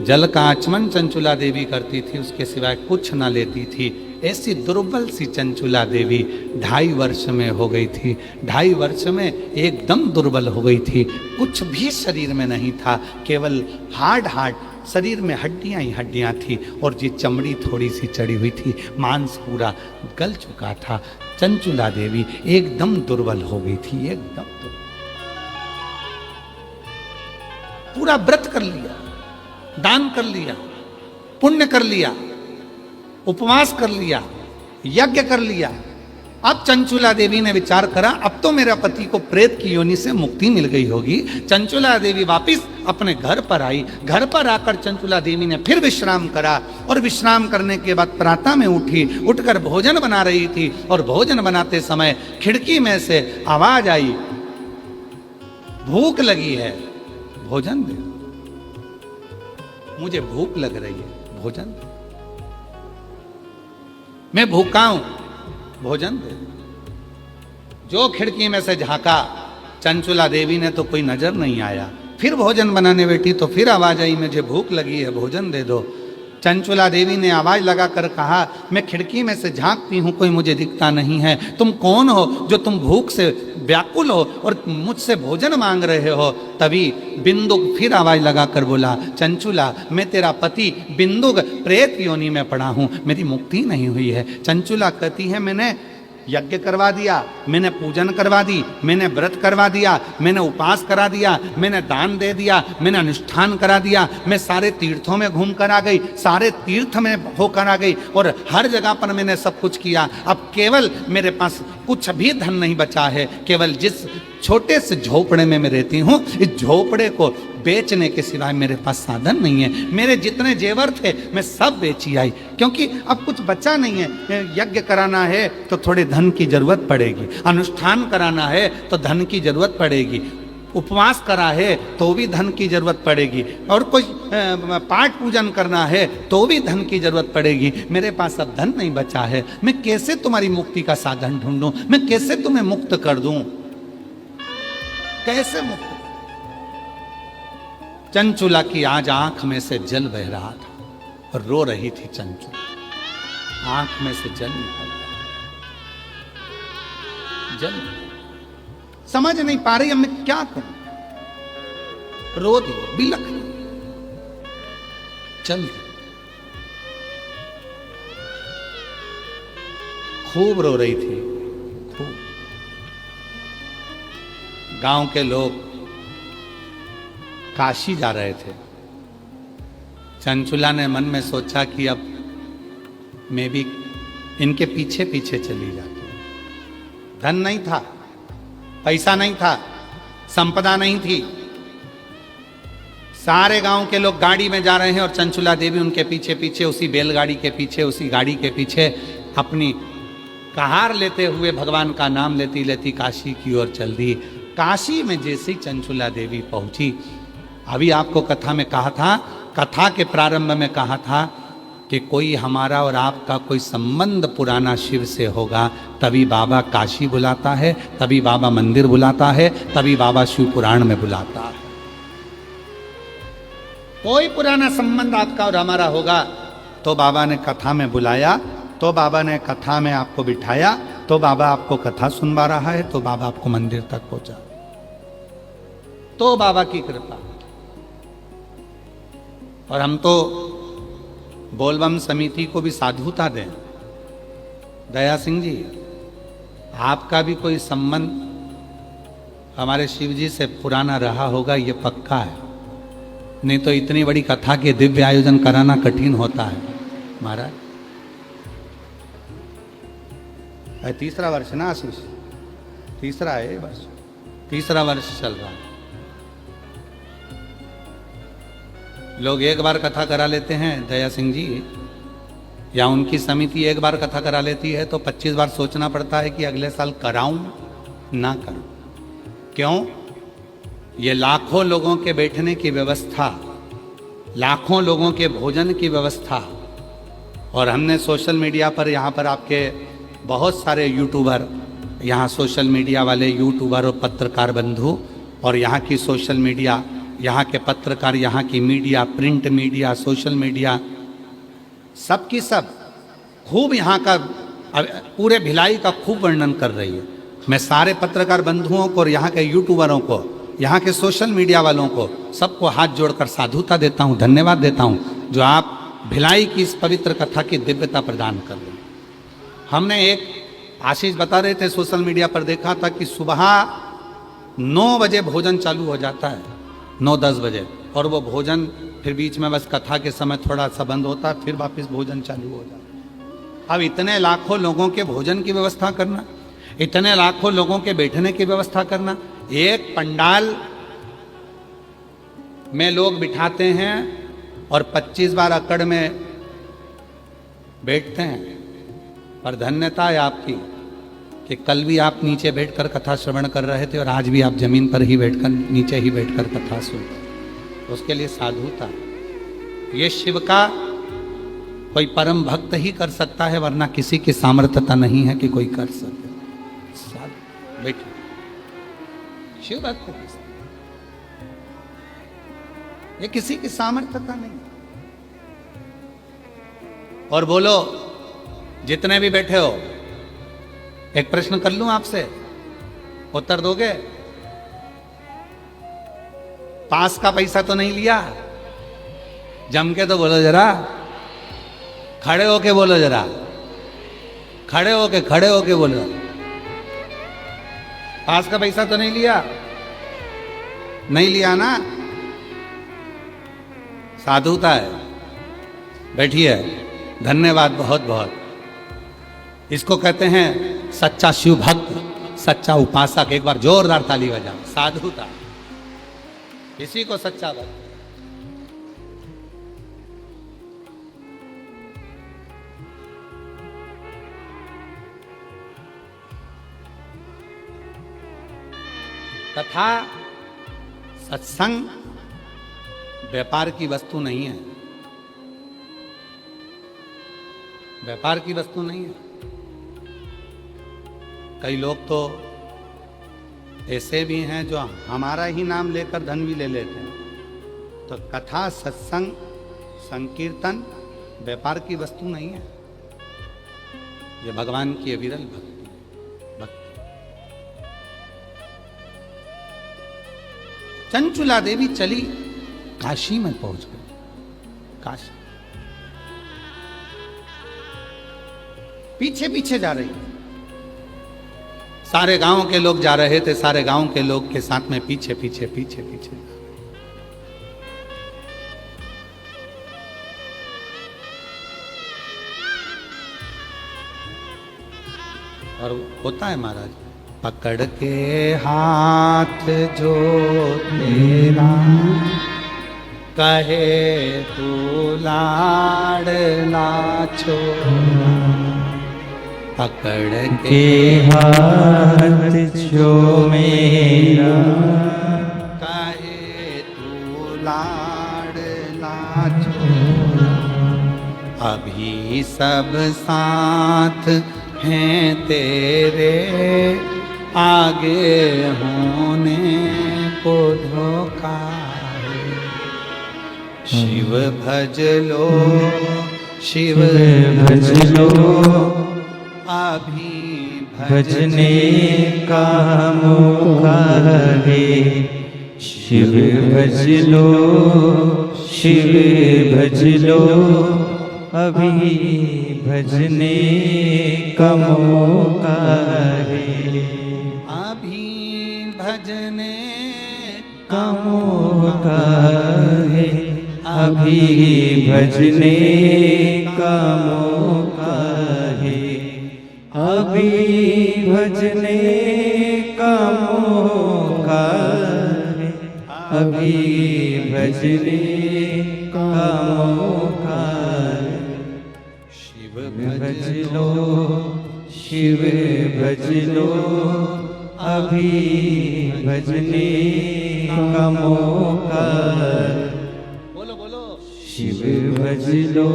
जल का आचमन चंचुला देवी करती थी, उसके सिवाय कुछ ना लेती थी। ऐसी दुर्बल सी चंचुला देवी 2.5 वर्ष में हो गई थी। 2.5 वर्ष में एकदम दुर्बल हो गई थी, कुछ भी शरीर में नहीं था, केवल हार्ड शरीर में हड्डियां ही हड्डियां थी और जी चमड़ी थोड़ी सी चढ़ी हुई थी, मांस पूरा गल चुका था। चंचुला देवी एकदम दुर्बल हो गई थी, एकदम पूरा व्रत कर लिया, दान कर लिया, पुण्य कर लिया, उपवास कर लिया, यज्ञ कर लिया। अब चंचुला देवी ने विचार करा अब तो मेरा पति को प्रेत की योनि से मुक्ति मिल गई होगी। चंचुला देवी वापिस अपने घर पर आई। घर पर आकर चंचुला देवी ने फिर विश्राम करा और विश्राम करने के बाद प्रातः में उठी, उठकर भोजन बना रही थी और भोजन बनाते समय खिड़की में से आवाज आई, भूख लगी है, भोजन दे, मुझे भूख लग रही है, भोजन दे, मैं भूखा हूं, भोजन दे। जो खिड़की में से झांका, चंचुला देवी ने तो कोई नजर नहीं आया। फिर भोजन बनाने बैठी तो फिर आवाज आई, मुझे भूख लगी है, भोजन दे दो। चंचुला देवी ने आवाज लगाकर कहा, मैं खिड़की में से झांकती हूं, कोई मुझे दिखता नहीं है। तुम कौन हो जो तुम भूख से व्याकुल हो और मुझसे भोजन मांग रहे हो? तभी बिंदुक फिर आवाज लगाकर बोला, चंचुला मैं तेरा पति बिंदुक प्रेत योनि में पड़ा हूं, मेरी मुक्ति नहीं हुई है। चंचुला कहती है मैंने यज्ञ करवा दिया, मैंने पूजन करवा दी, मैंने व्रत करवा दिया, मैंने उपास करा दिया, मैंने दान दे दिया, मैंने अनुष्ठान करा दिया, मैं सारे तीर्थों में घूम कर आ गई, सारे तीर्थ में होकर आ गई और हर जगह पर मैंने सब कुछ किया। अब केवल मेरे पास कुछ भी धन नहीं बचा है, केवल जिस छोटे से झोपड़े में मैं रहती हूँ, इस झोपड़े को बेचने के सिवाय मेरे पास साधन नहीं है। मेरे जितने जेवर थे मैं सब बेची आई, क्योंकि अब कुछ बचा नहीं है। यज्ञ कराना है तो थोड़े धन की जरूरत पड़ेगी, अनुष्ठान कराना है तो धन की जरूरत पड़ेगी, उपवास करा है तो भी धन की जरूरत पड़ेगी, और कोई पाठ पूजन करना है तो भी धन की जरूरत पड़ेगी। मेरे पास अब धन नहीं बचा है, मैं कैसे तुम्हारी मुक्ति का साधन ढूंढूं, मैं कैसे तुम्हें मुक्त कर दूं, कैसे मुक्त? चंचुला की आज आंख में से जल बह रहा था और रो रही थी चंचुला। आंख में से जल निकल रहा है, जल समझ नहीं पा रही अब मैं क्या करूं, रो दी, बिलख दी, चल दी, खूब रो रही थी, खूब। गांव के लोग काशी जा रहे थे। चंचुला ने मन में सोचा कि अब मैं भी इनके पीछे पीछे चली जाती हूं। धन नहीं था, पैसा नहीं था, संपदा नहीं थी, सारे गांव के लोग गाड़ी में जा रहे हैं और चंचुला देवी उनके पीछे पीछे, उसी बैलगाड़ी के पीछे, उसी गाड़ी के पीछे अपनी कहार लेते हुए भगवान का नाम लेती लेती काशी की ओर चल दी। काशी में जैसे ही चंचुला देवी पहुंची, अभी आपको कथा में कहा था, कथा के प्रारंभ में कहा था कि कोई हमारा और आपका कोई संबंध पुराना शिव से होगा, तभी बाबा काशी बुलाता है, तभी बाबा मंदिर बुलाता है, तभी बाबा शिव पुराण में बुलाता है। कोई पुराना संबंध आपका और हमारा होगा तो बाबा ने कथा में बुलाया, तो बाबा ने कथा में आपको बिठाया, तो बाबा आपको कथा सुनवा रहा है, तो बाबा आपको मंदिर तक पहुंचा, तो बाबा की कृपा। और हम तो बोलबम समिति को भी साधुता दें। दया सिंह जी, आपका भी कोई संबंध हमारे शिव जी से पुराना रहा होगा, ये पक्का है, नहीं तो इतनी बड़ी कथा के दिव्य आयोजन कराना कठिन होता है महाराज। तीसरा वर्ष ना आशीष, तीसरा है वर्ष, तीसरा वर्ष चल रहा है। लोग एक बार कथा करा लेते हैं दया सिंह जी, या उनकी समिति एक बार कथा करा लेती है तो 25 बार सोचना पड़ता है कि अगले साल कराऊं ना करूं। क्यों? ये लाखों लोगों के बैठने की व्यवस्था, लाखों लोगों के भोजन की व्यवस्था, और हमने सोशल मीडिया पर, यहाँ पर आपके बहुत सारे यूट्यूबर, यहाँ सोशल मीडिया वाले यूट्यूबर और पत्रकार बंधु, और यहाँ की सोशल मीडिया, यहाँ के पत्रकार, यहाँ की media, print media, social media, सब की सब खूब यहाँ का पूरे भिलाई का खूब वर्णन कर रही है। मैं सारे पत्रकार बंधुओं को और यहाँ के यूट्यूबरों को, यहाँ के सोशल मीडिया वालों को, सबको हाथ जोड़कर साधुता देता हूँ, धन्यवाद देता हूँ, जो आप भिलाई की इस पवित्र कथा की दिव्यता प्रदान कर रहे हैं। हमने एक आशीष बता रहे थे, सोशल मीडिया पर देखा था कि सुबह 9 बजे भोजन चालू हो जाता है, 9-10 बजे, और वो भोजन फिर बीच में बस कथा के समय थोड़ा सा बंद होता है, फिर वापस भोजन चालू हो जाता है। अब इतने लाखों लोगों के भोजन की व्यवस्था करना, इतने लाखों लोगों के बैठने की व्यवस्था करना, एक पंडाल में लोग बिठाते हैं और 25 बार अकड़ में बैठते हैं। पर धन्यता है आपकी कि कल भी आप नीचे बैठकर कथा श्रवण कर रहे थे और आज भी आप जमीन पर ही बैठकर, नीचे ही बैठकर कथा सुन रहे, उसके लिए साधुता। ये शिव का कोई परम भक्त ही कर सकता है, वरना किसी की सामर्थ्यता नहीं है कि कोई कर सके। बैठिए, शिव भक्त ये किसी की सामर्थ्यता नहीं। और बोलो, जितने भी बैठे हो, एक प्रश्न कर लूं आपसे, उत्तर दोगे? पास का पैसा तो नहीं लिया? जम के तो बोलो जरा, खड़े होके बोलो जरा, खड़े होके बोलो। पास का पैसा तो नहीं लिया? नहीं लिया ना? साधुता है। बैठिए, धन्यवाद बहुत बहुत। इसको कहते हैं सच्चा शिव भक्त, सच्चा उपासक। एक बार जोरदार ताली बजाओ। साधुता, इसी को सच्चा भक्त। कथा, सत्संग व्यापार की वस्तु नहीं है, व्यापार की वस्तु नहीं है। कई लोग तो ऐसे भी हैं जो हमारा ही नाम लेकर धन भी ले लेते हैं। तो कथा, सत्संग, संकीर्तन व्यापार की वस्तु नहीं है। ये भगवान की अविरल भक्ति। चंचुला देवी चली, काशी में पहुंच गई। काशी पीछे पीछे जा रही, सारे गांव के लोग जा रहे थे, सारे गांव के लोग के साथ में पीछे पीछे पीछे पीछे। और होता है महाराज, पकड़ के हाथ जो तेरा कहे तू लाडला छोरा, पकड़ के हाथ जो मेरा कहे तू लाडला छोरा, अभी सब साथ हैं तेरे, आगे होने को धोखा है। शिव भज लो, शिव भज लो, अभी भजने का मौका है। शिव भज लो, शिव भज लो, अभी भजने का मौका है। अभी भजने का मौका है, अभी भजने का मौका है, अभी भजने का मौका है, अभी भजने का मौका है। शिव भज लो, शिव भज लो, अभी भजने का मौका है। बोलो बोलो, शिव भज लो,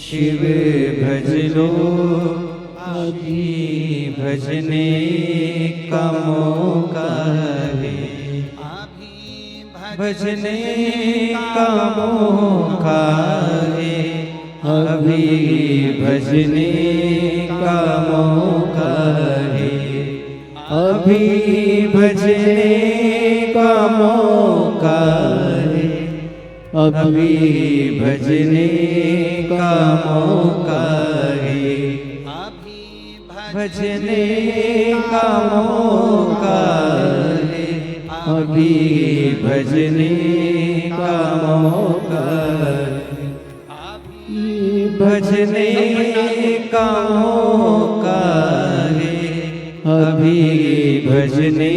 शिव भज लो, अभी भजने का मौका है। अभी भजने का मौका है, अभी भजने का मौका है, अभी भजने का मौका है, अभी भजने का मौका है, अभी भजने का मौका है, अभी भजने का मौका है, भजने का मौका है, अभी भजने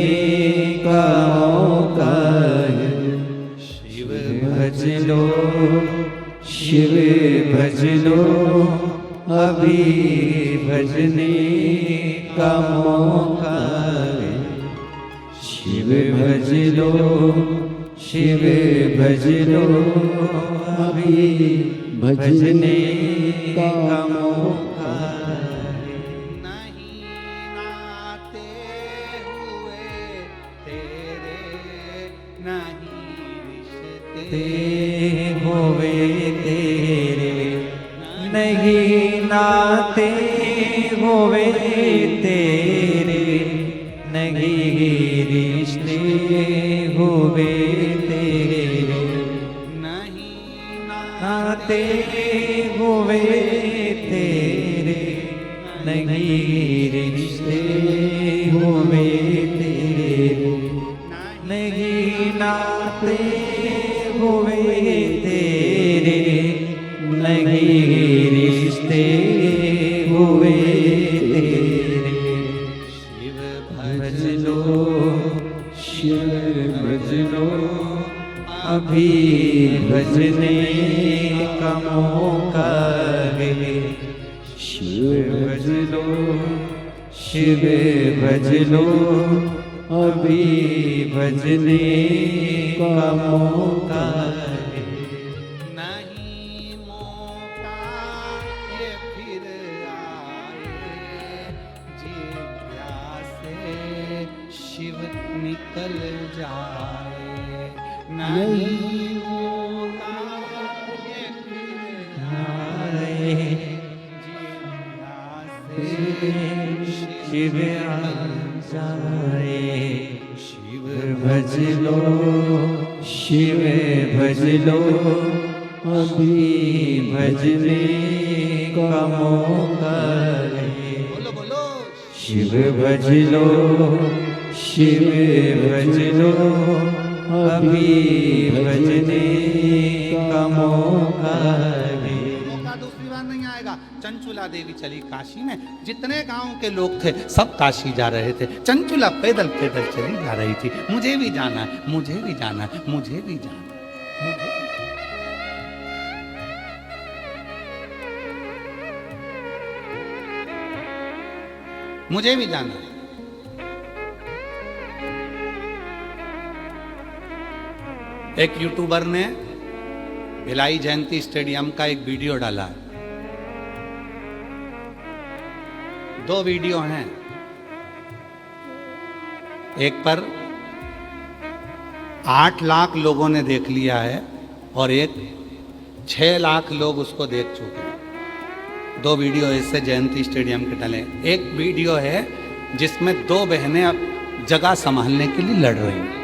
का मौका है। शिव भज लो, शिव भज लो, अभी भजने का मौका है। शिव भज लो, शिव भज लो, अभी भजने का मौका है। नहीं नाते हुए तेरे, नहीं रिश्ते ते होवे तेरे, नहीं नाते होवे तेरे, नहीं रिश्ते होवे तेरे, नहीं नाते होवे तेरे, नहीं रिश्ते होवे तेरे, नहीं नाते होवे तेरे, नहीं रिश्ते होवे तेरे। शिव भज लो, शिव भज लो, अभी भजने का मौका है। शिव भज लो, शिव भज लो, अभी भजने का मौका है। नहीं मौका ये फिर आए, जिज्ञासे शिव निकल जाए। नहीं मौका ये फिर आए, जिज्ञासे शिव आ जाए। शिव भज लो, शिव भज लो, अभी भजने का मौका है। बोलो बोलो। शिव भज लो, शिव भज लो, अभी भजने का मौका है। मौका दूसरी बार नहीं आएगा। चंचुला देवी चली काशी में, जितने गांव के लोग थे सब काशी जा रहे थे। चंचुला पैदल पैदल चली जा रही थी। मुझे भी जाना है, मुझे भी जाना है, मुझे भी जाना है, मुझे भी। मुझे भी जाना है। एक यूट्यूबर ने भिलाई जयंती स्टेडियम का एक वीडियो डाला है। 2 वीडियो हैं। एक पर 8 लाख लोगों ने देख लिया है और एक 6 लाख लोग उसको देख चुके हैं। 2 वीडियो ऐसे जयंती स्टेडियम के डाले। एक वीडियो है जिसमें 2 बहनें अब जगह संभालने के लिए लड़ रही हैं।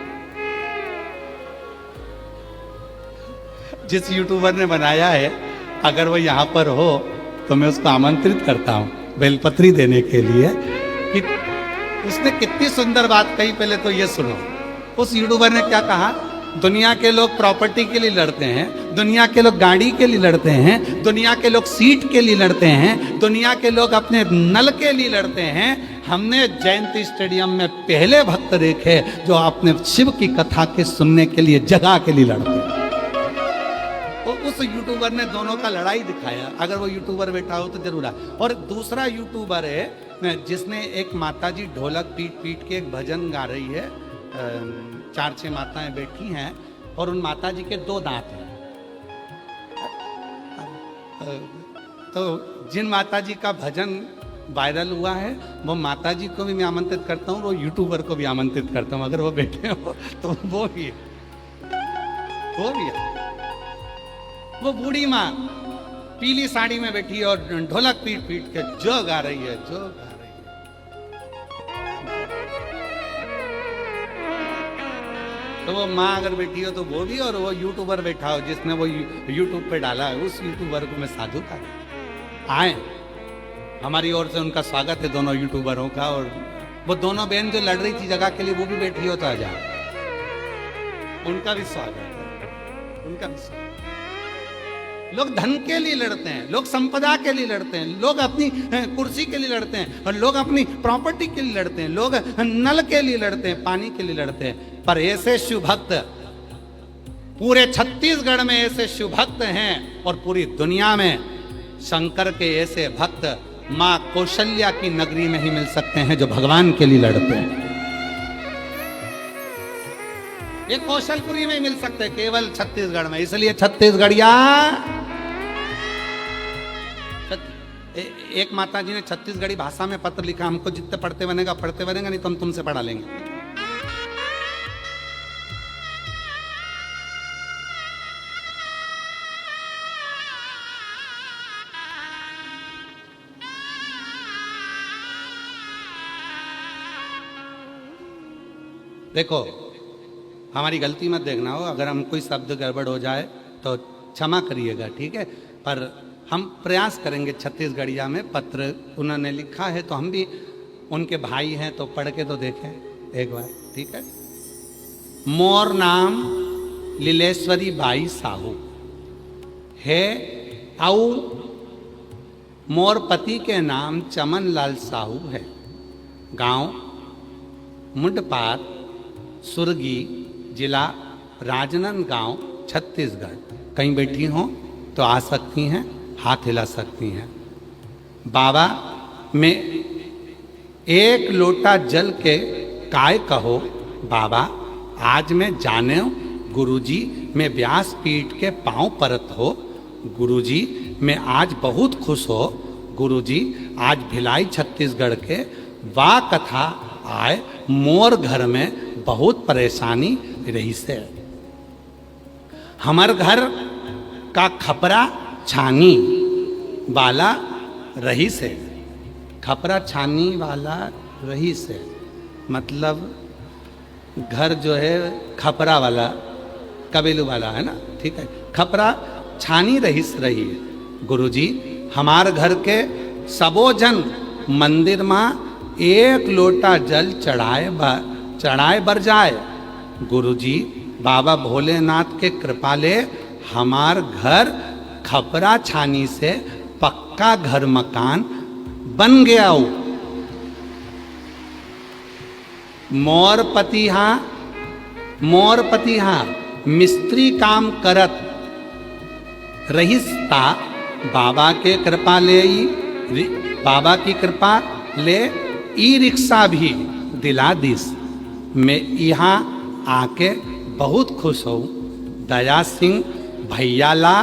जिस यूट्यूबर ने बनाया है, अगर वो यहाँ पर हो तो मैं उसको आमंत्रित करता हूँ बेलपत्री देने के लिए कि उसने कितनी सुंदर बात कही। पहले तो ये सुनो, उस यूट्यूबर ने क्या कहा। दुनिया के लोग प्रॉपर्टी के लिए लड़ते हैं, दुनिया के लोग गाड़ी के लिए लड़ते हैं, दुनिया के लोग सीट के लिए लड़ते हैं, दुनिया के लोग अपने नल के लिए लड़ते हैं। हमने जयंती स्टेडियम में पहले भक्त देखे जो अपने शिव की कथा के सुनने के लिए जगह के लिए लड़ते हैं। तो उस यूट्यूबर ने दोनों का लड़ाई दिखाया। अगर वो यूट्यूबर बैठा हो तो जरूर आ। और दूसरा यूट्यूबर है जिसने एक माताजी ढोलक पीट पीट के एक भजन गा रही है। 4-6 माताएं बैठी हैं और उन माताजी के 2 दांत हैं। तो जिन माताजी का भजन वायरल हुआ है वो माताजी को भी मैं आमंत्रित करता हूँ, वो यूट्यूबर को भी आमंत्रित करता हूँ। अगर वो बैठे हो तो वो भी है। वो बूढ़ी माँ पीली साड़ी में बैठी है और ढोलक पीट पीट के जो गा रही है, जो गा रही है। तो वो माँ अगर बैठी हो तो वो भी, और वो यूट्यूबर बैठा हो जिसने वो यूट्यूब पे डाला है, उस यूट्यूबर को मैं साधु का आए। हमारी ओर से उनका स्वागत है दोनों यूट्यूबरों का। और वो दोनों बहन जो लड़ रही थी जगह के लिए वो भी बैठी हो तो आ जाओ, उनका भी स्वागत है, उनका भी स्वागत। लोग धन के लिए लड़ते हैं, लोग संपदा के लिए लड़ते हैं, लोग अपनी कुर्सी के लिए लड़ते हैं, और लोग अपनी प्रॉपर्टी के लिए लड़ते हैं, लोग नल के लिए लड़ते हैं, पानी के लिए लड़ते हैं। पर ऐसे शिव भक्त पूरे छत्तीसगढ़ में ऐसे शिव भक्त हैं और पूरी दुनिया में शंकर के ऐसे भक्त माँ कौशल्या की नगरी में ही मिल सकते हैं जो भगवान के लिए लड़ते हैं। ये कौशलपुरी में मिल सकते हैं केवल छत्तीसगढ़ में। इसलिए छत्तीसगढ़िया। एक माता जी ने छत्तीसगढ़ी भाषा में पत्र लिखा, हमको जितने पढ़ते बनेगा नहीं तो हम तुमसे पढ़ा लेंगे। देखो, हमारी गलती मत देखना हो, अगर हम कोई शब्द गड़बड़ हो जाए तो क्षमा करिएगा, ठीक है। पर हम प्रयास करेंगे। छत्तीसगढ़िया में पत्र उन्होंने लिखा है तो हम भी उनके भाई हैं तो पढ़ के तो देखें एक बार, ठीक है। मोर नाम लीलेश्वरी बाई साहू है, आउ मोर पति के नाम चमन लाल साहू है। गांव मुंडपार, सुरगी, जिला राजनांदगांव, छत्तीसगढ़। कहीं बैठी हो तो आ सकती हैं, हाथ हिला सकती हैं। बाबा में 1 लोटा जल के काय कहो बाबा, आज मैं जाने गुरुजी मैं व्यास पीठ के पांव परत हो। गुरुजी मैं आज बहुत खुश हो। गुरुजी आज भिलाई छत्तीसगढ़ के वाह कथा आए, मोर घर में बहुत परेशानी रही से। हमार घर का खपरा छानी वाला रही से। खपरा छानी वाला रईस है, मतलब घर जो है खपरा वाला, कबीलू वाला है ना, ठीक है। खपरा छानी रईस रही है। गुरुजी हमार घर के सबो जन मंदिर में एक लोटा जल चढ़ाए बर जाए। गुरुजी बाबा भोलेनाथ के कृपा ले हमार घर खपरा छानी से पक्का घर मकान बन गया हो। मोर पतिहा मिस्त्री काम करत रहिस्ता, बाबा के कृपा ले बाबा की कृपा ले ई रिक्शा भी दिला दिस। मैं यहाँ आके बहुत खुश हूँ। दया सिंह भैया ला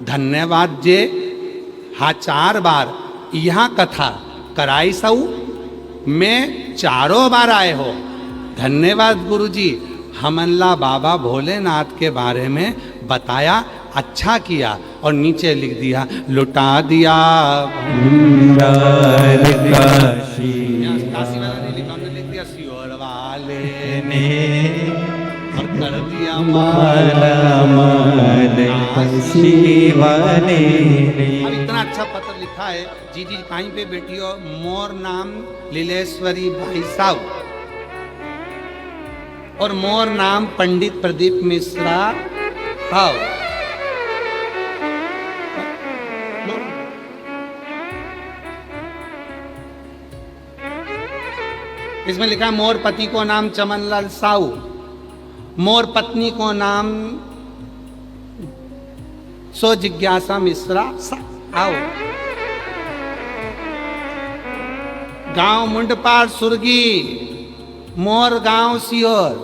धन्यवाद जे हाँ 4 बार यहाँ कथा कराई सऊ, मैं 4 बार आए हो। धन्यवाद गुरुजी, हमला बाबा भोलेनाथ के बारे में बताया, अच्छा किया। और नीचे लिख दिया लुटा दिया भंडार काशी काशी वाला ने लिखा, हमने लिख दिया सियोर वाले ने, और कर दिया माला माल काशी वाले ने। अब इतना अच्छा पत्र लिखा है। जी जी कहीं पे बेटी हो, मोर नाम लीलेश्वरी भाई साहब और मोर नाम पंडित प्रदीप मिश्रा। हाँ इसमें लिखा है मोर पति को नाम चमनलाल साहू, मोर पत्नी को नाम सो जिज्ञासा मिश्रा। आओ गांव मुंडपार सुरगी, मोर गांव सियोर।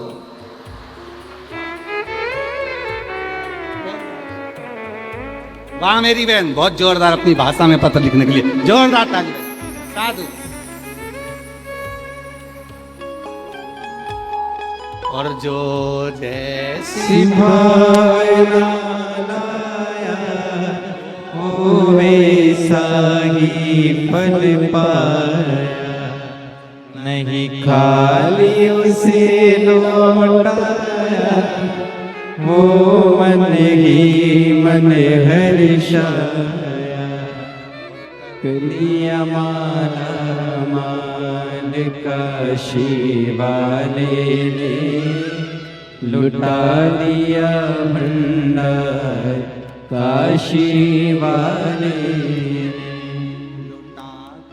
वाह मेरी बहन, बहुत जोरदार अपनी भाषा में पत्र लिखने के लिए जोरदार ताली। साधु और जो जैसी वैसा ही फल पाया, नहीं खाली उसे लौटाया, वो मन ही मन हर्षाया। कलिया माला माल काशी वाले ने, लुटा दिया भंडार काशी वाले ने,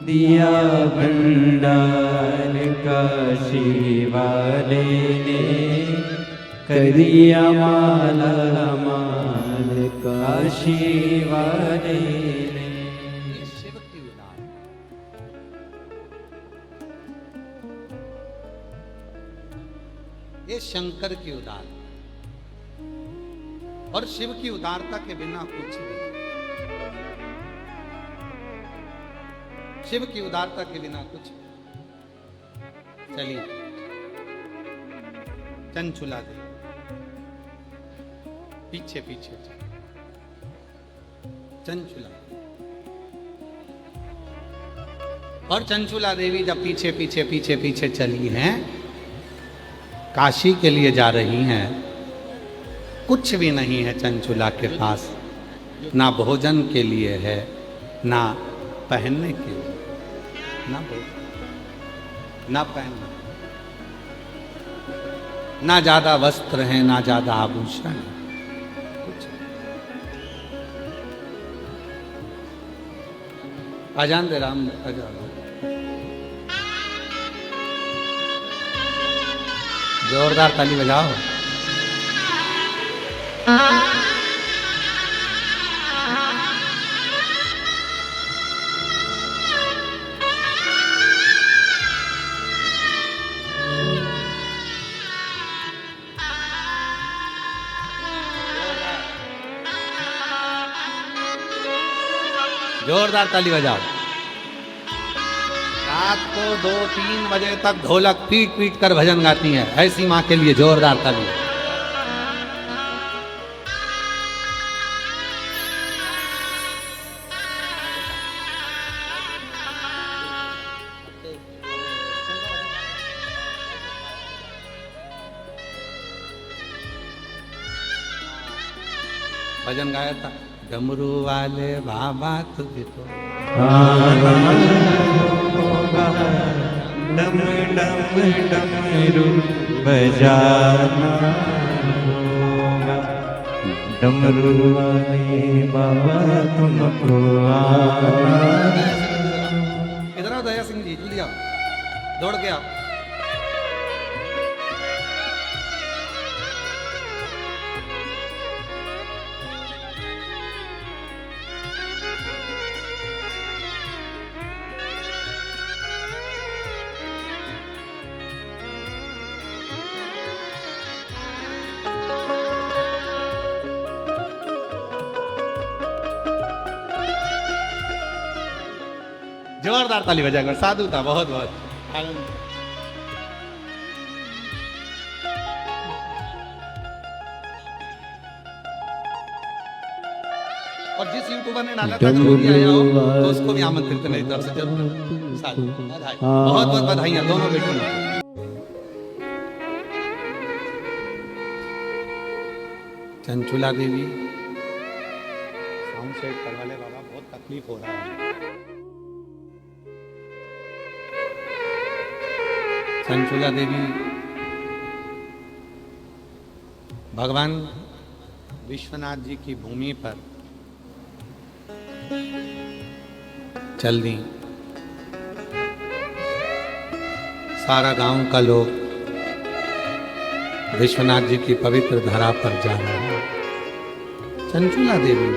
दिया भंडार काशी वाले ने, करिया माला माल काशी वाले ने। शिव की उदार, ये शंकर की उदार और शिव की उदारता के बिना कुछ नहीं। शिव की उदारता के बिना कुछ नहीं। चलिए चंचुला दे पीछे पीछे चंचुला, और चंचुला देवी जब पीछे पीछे पीछे पीछे चली हैं, काशी के लिए जा रही हैं, कुछ भी नहीं है चंचुला के पास, ना भोजन के लिए है, ना पहनने के लिए, ना भोजन ना पहनने, ना ज्यादा वस्त्र हैं, ना ज्यादा आभूषण, कुछ। अजान दे राम अजान, जोरदार ताली बजाओ। जोरदार ताली बजाओ। रात को 2-3 बजे तक ढोलक पीट पीट कर भजन गाती हैं, ऐसी माँ के लिए जोरदार ताली। भजन गाया था, डमरू वाले बाबा तुझे तो डम डम डमरू बजाना होगा, डमरू वाले बाबा तुमको आना। इधर आओ दया सिंह जी, जल्दी आओ, दौड़ के आओ। जोरदार ताली बजाकर, साधु था बहुत बहुत आनंद। और जिस यूट्यूबर ने डाला था जो भी आया हो तो उसको भी आमंत्रित मेरी तरफ से जरूर। साधु बधाई, बहुत बहुत बधाइयां दोनों बेटों को। चंचुला देवी, साउंड सेट करवा ले बाबा, बहुत तकलीफ हो रहा है। चंचुला देवी भगवान विश्वनाथ जी की भूमि पर चल दी। सारा गांव का लोग विश्वनाथ जी की पवित्र धरा पर जा रहे हैं। चंचुला देवी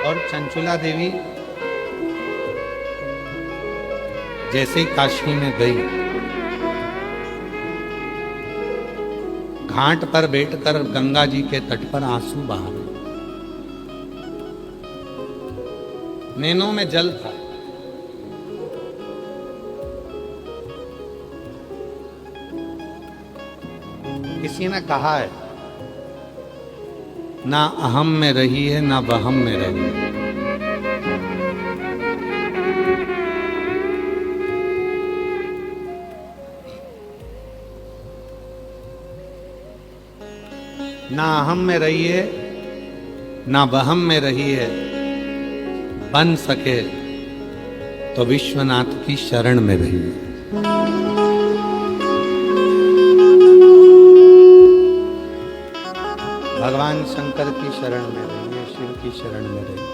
और चंचुला देवी जैसे ही काशी में गई, घाट पर बैठकर गंगा जी के तट पर आंसू बहा रही। नैनों में जल था। किसी ने कहा है, ना अहम में रही है ना वहम में रही है। ना अहम में रही है ना वहम में रही है, बन सके तो विश्वनाथ की शरण में रही है। भगवान शंकर की शरण में रही है, शिव की शरण में रही है।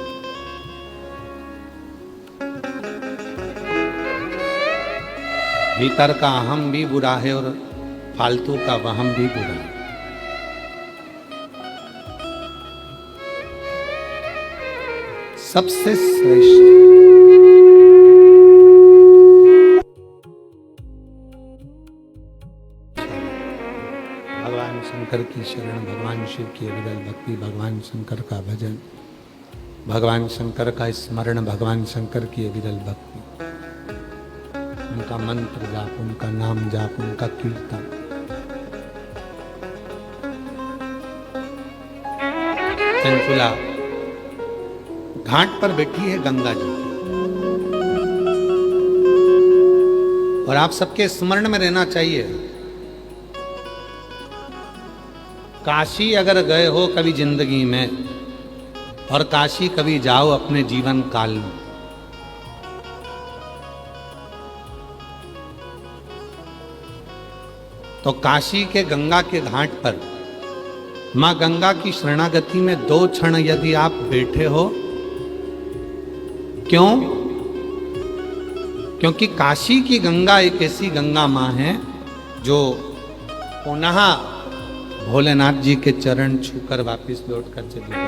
भीतर का अहम भी बुरा है और फालतू का वहम भी बुरा है। सबसे श्रेष्ठ भगवान शंकर की शरण, भगवान शिव की अविरल भक्ति, भगवान शंकर का भजन, भगवान शंकर का स्मरण, भगवान शंकर की अविरल भक्ति, उनका मंत्र जाप, उनका नाम जाप, उनका कीर्तन। चंचुला घाट पर बैठी है गंगा जी और आप सबके स्मरण में रहना चाहिए, काशी अगर गए हो कभी जिंदगी में और काशी कभी जाओ अपने जीवन काल में, तो काशी के गंगा के घाट पर मां गंगा की शरणागति में 2 क्षण यदि आप बैठे हो, क्यों? क्योंकि काशी की गंगा एक ऐसी गंगा मां है जो पुनः भोलेनाथ जी के चरण छूकर वापस लौट कर चली गई।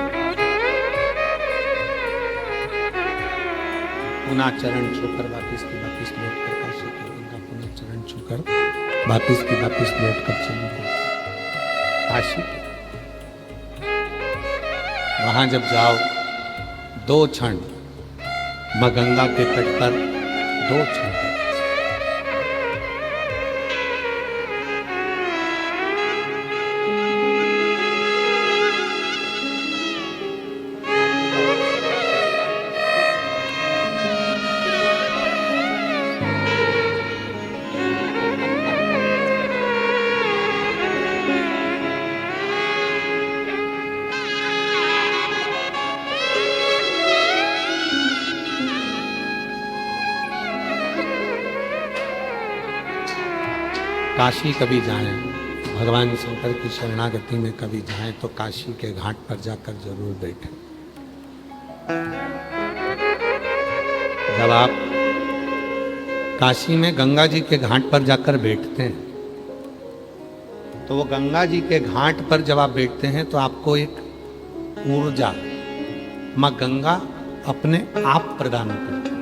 पुनः चरण छूकर वापस लौट कर काशी की गंगा पुनः चरण छूकर वापस लौट कर चली गई काशी। वहां जब जाओ 2 क्षण मां गंगा के तट पर 2 क्षण काशी कभी जाएं, भगवान शंकर की शरणागति में कभी जाएं तो काशी के घाट पर जाकर जरूर बैठें। जब आप काशी में गंगा जी के घाट पर जाकर बैठते हैं तो वो गंगा जी के घाट पर जब आप बैठते हैं तो आपको एक ऊर्जा माँ गंगा अपने आप प्रदान करती है।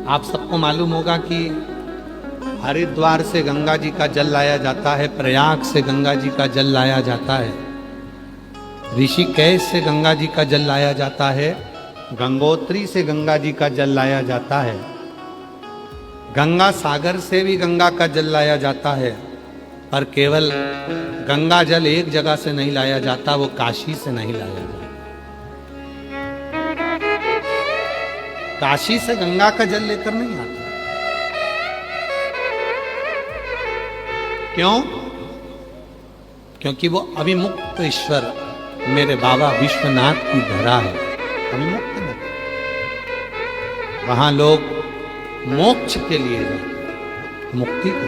आप सबको मालूम होगा कि हरिद्वार से गंगा जी का जल लाया जाता है, प्रयाग से गंगा जी का जल लाया जाता है, ऋषिकेश से गंगा जी का जल लाया जाता है, गंगोत्री से गंगा जी का जल लाया जाता है, गंगा सागर से भी गंगा का जल लाया जाता है। पर केवल गंगा जल एक जगह से नहीं लाया जाता, वो काशी से नहीं लाया जाता। काशी से गंगा का जल लेकर नहीं आता। क्यों? क्योंकि वो अविमुक्त ईश्वर मेरे बाबा विश्वनाथ की धरा है, अविमुक्त नहीं। वहां लोग मोक्ष के लिए जाते, मुक्ति को।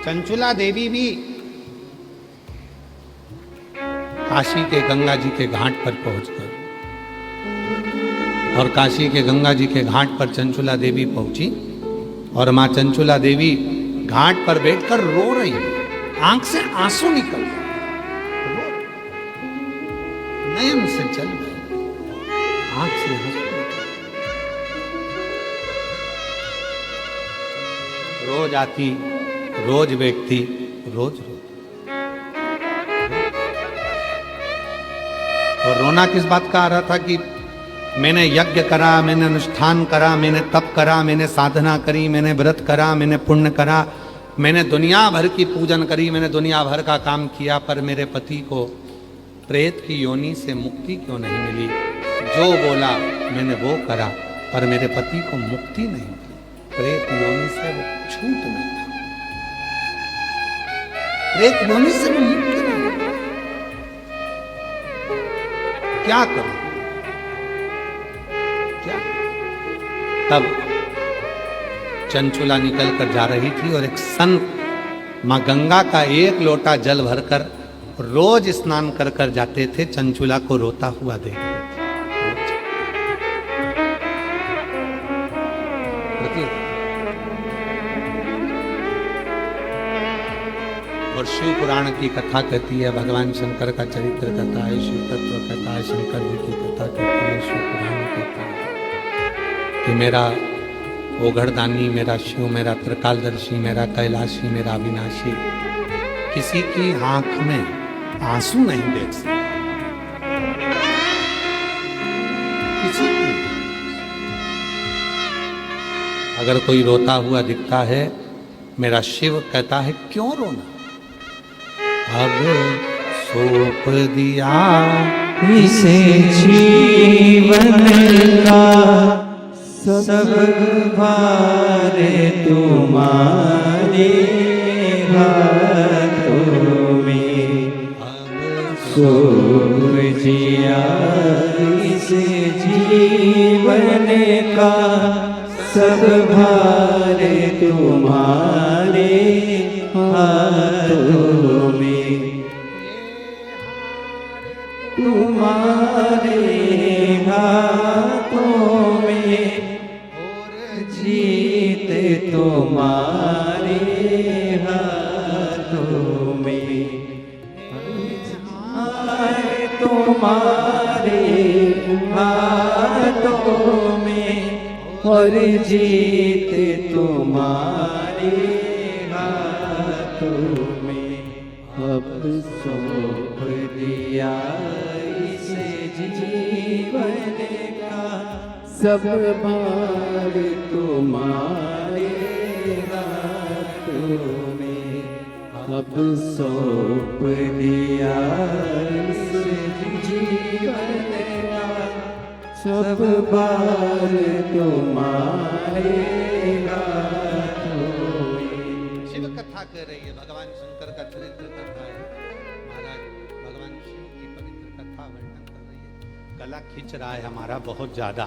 चंचुला देवी भी काशी के गंगा जी के घाट पर पहुंचकर, और काशी के गंगा जी के घाट पर चंचुला देवी पहुंची और मां चंचुला देवी घाट पर बैठकर रो रही है, आंख से आंसू निकल रहे, नयन से चल रहे, आंख से आंसू। रोज आती, रोज बैठती, रोज रोती। और रोना किस बात का आ रहा था कि मैंने यज्ञ करा, मैंने अनुष्ठान करा, मैंने तप करा, मैंने साधना करी, मैंने व्रत करा, मैंने पुण्य करा, मैंने दुनिया भर की पूजन करी, मैंने दुनिया भर का काम किया, पर मेरे पति को प्रेत की योनि से मुक्ति क्यों नहीं मिली? जो बोला मैंने वो करा, पर मेरे पति को मुक्ति नहीं मिली, प्रेत योनि से वो छूट नहीं था, प्रेत योनि से वो मुक्त नहीं। क्या करूं? क्या? तब चंचुला निकल कर जा रही थी और एक संत मां गंगा का एक लोटा जल भरकर रोज स्नान कर कर जाते थे, चंचुला को रोता हुआ देखते थे। और शिव पुराण की कथा कहती है, भगवान शंकर का चरित्र कथा है, शिव तत्व कथा है, शंकर जी की कथा कहती है, शिव पुराण कहता है कि मेरा ओघड़दानी, मेरा शिव, मेरा त्रिकालदर्शी, मेरा कैलाशी, मेरा अविनाशी किसी की आंख में आंसू नहीं देख सकता, किसी की। अगर कोई रोता हुआ दिखता है, मेरा शिव कहता है क्यों रोना, अब सौंप दिया इसे जीवन का सब भार तुम्हारे हाथों में, सौंप दिया इसे जीवन का सब भार तुम्हारे हाथों में, तुम्हारे हाथों में, जीत तुम्हारे हाथों में, तुम्हारे हाथों में, और जीत तुम्हारे हाथों में। अब सौंप दिया इसे जीवन का सब भार तुम्हारे हाथों में, अब सौंप दिया इसे जीवन का सब भार तुम्हारे हाथों में। शिव कथा कह रही है, भगवान शंकर का चरित्र कथा है, महाराज भगवान शिव की पवित्र कथा वर्णन कर रही है। गला खींच रहा है हमारा बहुत ज्यादा।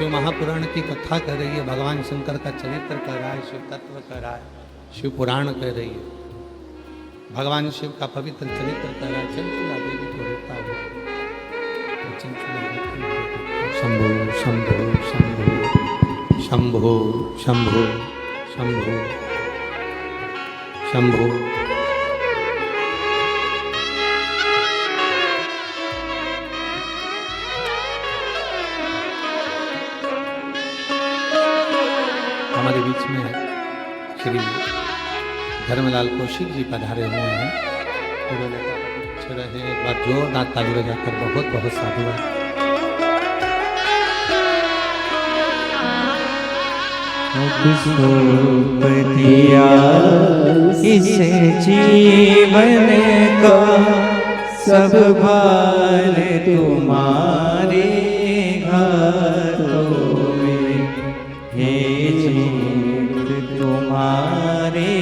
शिव महापुराण की कथा कह रही है, भगवान शंकर का चरित्र कह रहा है, शिव तत्व कह रहा है, शिव पुराण कह रही है, भगवान शिव का पवित्र चरित्र कह रहा है। चंचुला देवी को रोता हुआ शंभो शंभो शंभो शंभो शंभो शंभो शंभो। हमारे बीच में श्री धर्मलाल कौशिक जी पधारे हुए हैं। उन्होंने अच्छे रहे, एक बार जोरदार ताली बजाकर बहुत बहुत साधुवाद। सौंप दिया इसे जीवन का, सब भार तुम्हारे हाथों में, हे जीत तुम्हारे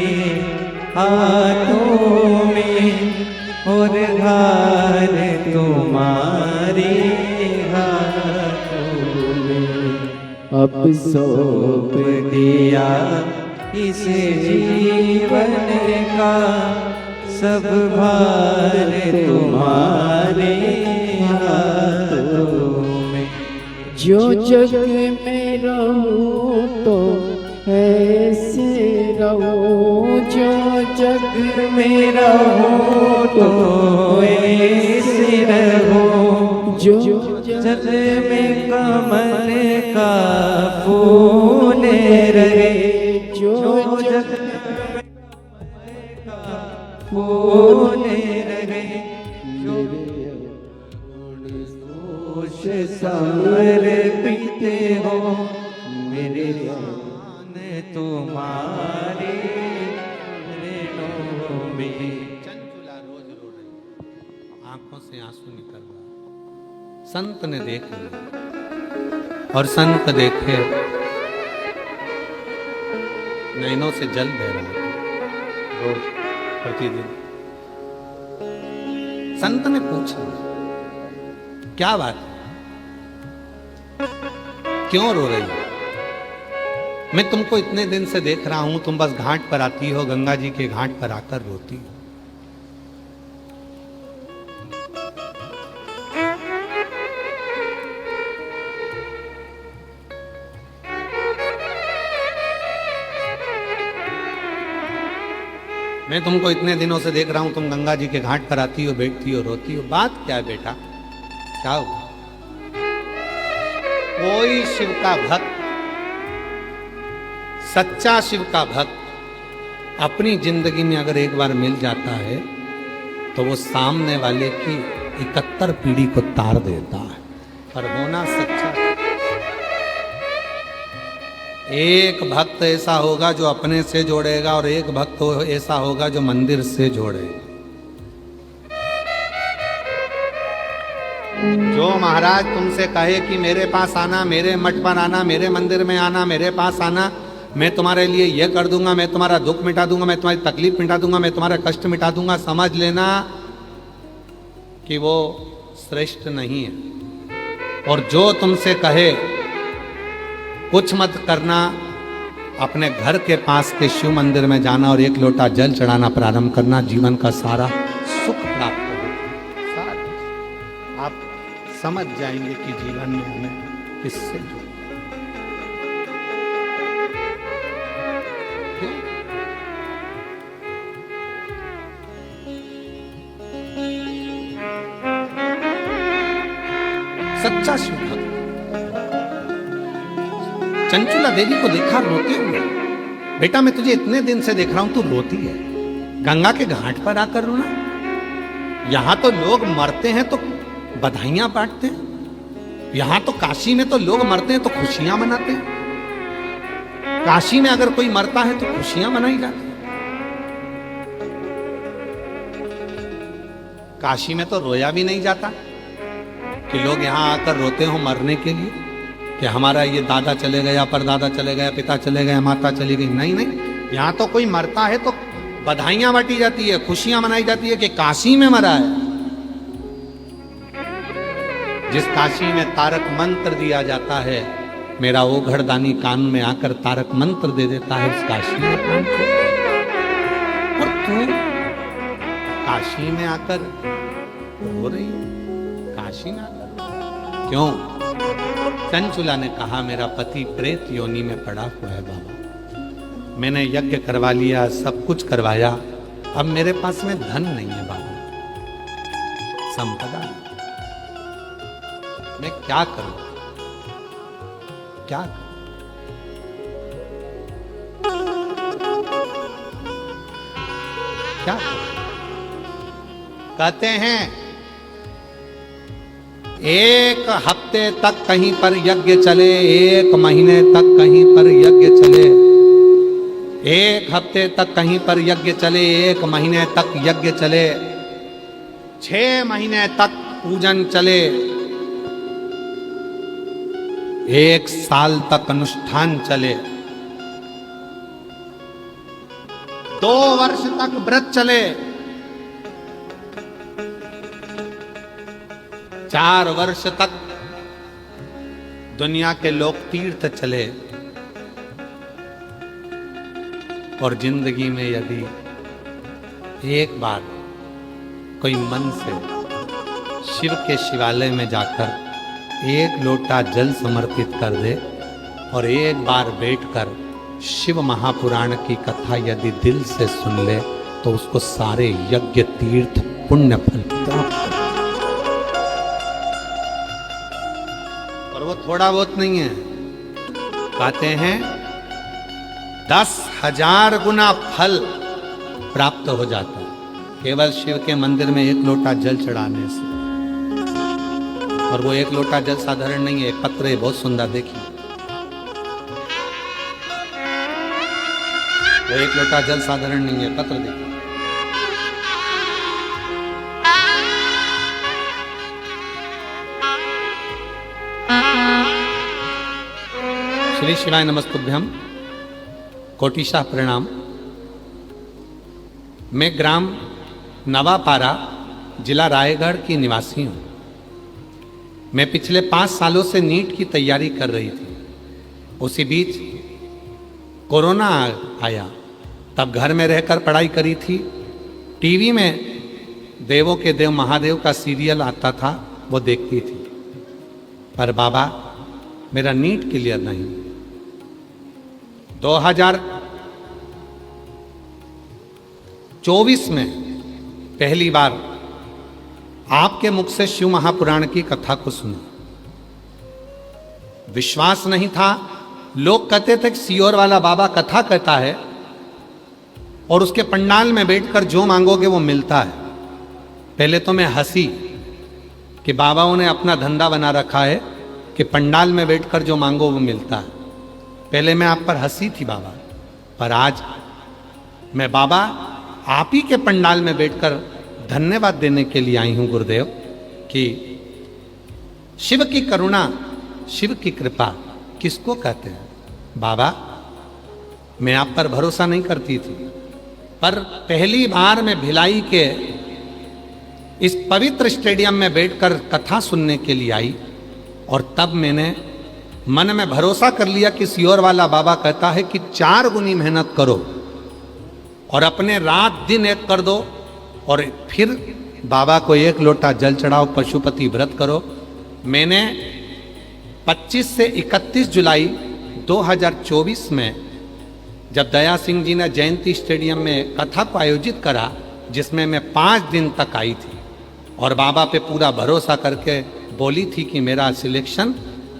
हाथों में, और हार तुम्हारे हाथों में। अब सौंप दिया इस जीवन का, सब भार तुम्हारे हाथों में। जो जग में रहूं तो ऐसे रहूं, जो जग में रहूं तो ऐसे रहूं, जो जग में कमल का फूल रहे, जो जग में कमल का फूल रहे, जो दोष समर्पित हो मेरे जान तुम्हारे रणों में। चंचुला रोज रो रही, आंखों से आंसू निकल रहा। संत ने देख लिया और संत देखे नैनों से जल बह रहा था रोज प्रतिदिन। संत ने पूछा, क्या बात है, क्यों रो रही हो? मैं तुमको इतने दिन से देख रहा हूं, तुम बस घाट पर आती हो, गंगा जी के घाट पर आकर रोती हो। मैं तुमको इतने दिनों से देख रहा हूं, तुम गंगा जी के घाट पर आती हो, बैठती हो, रोती हो, बात क्या है बेटा, क्या हुआ? कोई शिव का भक्त, सच्चा शिव का भक्त अपनी जिंदगी में अगर एक बार मिल जाता है तो वो सामने वाले की 71 पीढ़ी को तार देता है। पर होना सच्चा, एक भक्त ऐसा होगा जो अपने से जोड़ेगा और एक भक्त ऐसा होगा जो मंदिर से जोड़ेगा। जो महाराज तुमसे कहे कि मेरे पास आना, मेरे मठ पर आना, मेरे मंदिर में आना, मेरे पास आना, मैं तुम्हारे लिए यह कर दूंगा, मैं तुम्हारा दुख मिटा दूंगा, मैं तुम्हारी तकलीफ मिटा दूंगा, मैं तुम्हारा कष्ट मिटा दूंगा, समझ लेना कि वो श्रेष्ठ नहीं है। और जो तुमसे कहे कुछ मत करना, अपने घर के पास के शिव मंदिर में जाना और एक लोटा जल चढ़ाना प्रारंभ करना, जीवन का सारा सुख प्राप्त होगा। आप समझ जाएंगे कि जीवन में हमें किससे जुड़ना। सच्चा शिव भक्त। चंचुला देवी को देखा रोते हुए, बेटा मैं तुझे इतने दिन से देख रहा हूं, तू रोती है, गंगा के घाट पर आकर रोना। यहां तो लोग मरते हैं तो बधाइयां बांटते हैं, यहां तो काशी में तो लोग मरते हैं तो खुशियां मनाते हैं। काशी में अगर कोई मरता है तो खुशियां मनाई जाती हैं। काशी में तो रोया भी नहीं जाता कि लोग यहां आकर रोते हो मरने के लिए कि हमारा ये दादा चले गया, परदादा चले गया, पिता चले गए, माता चली गई। नहीं नहीं, यहां तो कोई मरता है तो बधाइयां बांटी जाती है, खुशियां मनाई जाती है कि काशी में मरा है। जिस काशी में तारक मंत्र दिया जाता है मेरा वो घरदानी कान में आकर तारक मंत्र दे देता है उस काशी में प्राण को। और तू काशी में आकर रो रही हो, काशी में आकर क्यों? चंचुला ने कहा मेरा पति प्रेत योनि में पड़ा हुआ है बाबा, मैंने यज्ञ करवा लिया, सब कुछ करवाया, अब मेरे पास में धन नहीं है बाबा, संपदा, मैं क्या करूं, क्या करूं? क्या करूं? कहते हैं एक हफ्ते तक कहीं पर यज्ञ चले, एक महीने तक कहीं पर यज्ञ चले, एक हफ्ते तक कहीं पर यज्ञ चले, एक महीने तक यज्ञ चले, 6 महीने तक पूजन चले, 1 साल तक अनुष्ठान चले, 2 वर्ष तक व्रत चले, 4 वर्ष तक दुनिया के लोग तीर्थ चले, और जिंदगी में यदि एक बार कोई मन से शिव के शिवालय में जाकर 1 लोटा जल समर्पित कर दे और एक बार बैठकर शिव महापुराण की कथा यदि दिल से सुन ले तो उसको सारे यज्ञ तीर्थ पुण्य फल प्राप्त हो। और वो थोड़ा बहुत नहीं है, कहते हैं 10,000 गुना फल प्राप्त हो जाता है केवल शिव के मंदिर में 1 लोटा जल चढ़ाने से। और वो 1 लोटा जल साधारण नहीं है, एक पत्र है बहुत सुंदर, देखिए वो 1 लोटा जल साधारण नहीं है, पत्र देखिए। श्री शिवाय नमस्तुभ्यम, कोटिशाह प्रणाम। मैं ग्राम नवापारा, जिला रायगढ़ की निवासी हूँ। मैं पिछले 5 सालों से नीट की तैयारी कर रही थी। उसी बीच कोरोना आया, तब घर में रहकर पढ़ाई करी थी। टीवी में देवों के देव महादेव का सीरियल आता था, वो देखती थी। पर बाबा मेरा नीट क्लियर नहीं। 2024 में पहली बार आपके मुख से शिव महापुराण की कथा को सुना। विश्वास नहीं था। लोग कहते थे कि सियोर वाला बाबा कथा कहता है और उसके पंडाल में बैठकर जो मांगोगे वो मिलता है। पहले तो मैं हंसी कि बाबाओं ने अपना धंधा बना रखा है कि पंडाल में बैठकर जो मांगो वो मिलता है। पहले मैं आप पर हंसी थी बाबा, पर आज मैं बाबा आप ही के पंडाल में बैठकर धन्यवाद देने के लिए आई हूं गुरुदेव कि शिव की करुणा, शिव की कृपा किसको कहते हैं। बाबा मैं आप पर भरोसा नहीं करती थी, पर पहली बार मैं भिलाई के इस पवित्र स्टेडियम में बैठकर कथा सुनने के लिए आई और तब मैंने मन में भरोसा कर लिया कि सियोर वाला बाबा कहता है कि 4 गुनी मेहनत करो और अपने रात दिन एक कर दो और फिर बाबा को 1 लोटा जल चढ़ाओ, पशुपति व्रत करो। मैंने 25 से 31 जुलाई 2024 में जब दया सिंह जी ने जयंती स्टेडियम में कथा को आयोजित करा, जिसमें मैं 5 दिन तक आई थी और बाबा पे पूरा भरोसा करके बोली थी कि मेरा सिलेक्शन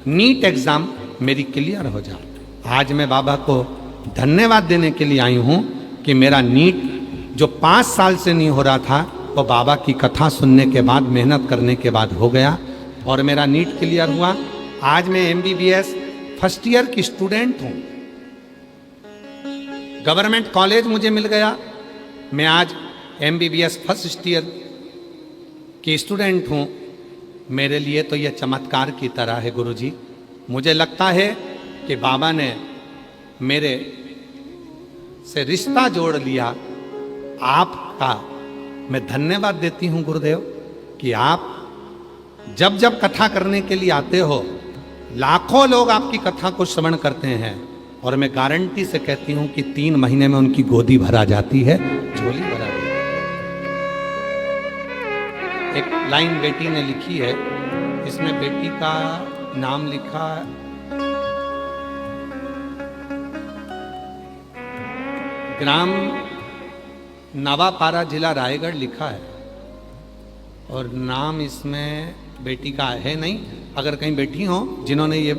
नीट एग्ज़ाम मेरी क्लियर हो जाए। आज मैं बाबा को धन्यवाद देने के लिए आई हूँ कि मेरा नीट जो 5 साल से नहीं हो रहा था वो बाबा की कथा सुनने के बाद, मेहनत करने के बाद हो गया और मेरा नीट क्लियर हुआ। आज मैं MBBS फर्स्ट ईयर की स्टूडेंट हूँ। गवर्नमेंट कॉलेज मुझे मिल गया। मैं आज MBBS फर्स्ट ईयर की स्टूडेंट हूँ। मेरे लिए तो यह चमत्कार की तरह है गुरुजी। मुझे लगता है कि बाबा ने मेरे से रिश्ता जोड़ लिया। आपका मैं धन्यवाद देती हूँ गुरुदेव कि आप जब जब कथा करने के लिए आते हो लाखों लोग आपकी कथा को श्रवण करते हैं और मैं गारंटी से कहती हूं कि 3 महीने में उनकी गोदी भरा जाती है, झोली भरा जाती है। एक लाइन बेटी ने लिखी है, इसमें बेटी का नाम लिखा ग्राम नवापारा, जिला रायगढ़ लिखा है और नाम इसमें बेटी का है नहीं। अगर कहीं बेटी हो जिन्होंने ये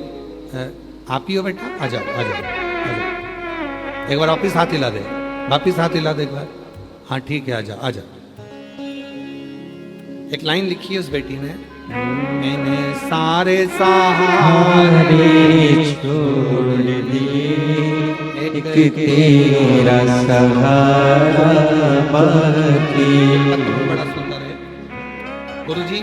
आप ही हो बेटा, आ जाओ आ जाओ आ जाओ, एक बार वापिस हाथ हिला दे, वापिस हाथ हिला दे एक बार। हाँ ठीक है, आ जाओ आ जाओ। एक लाइन लिखी है उस बेटी ने, मैंने सारे सहारे छोड़ दिए, एक तेरा सहारा बाकी। बड़ा सुंदर है गुरुजी।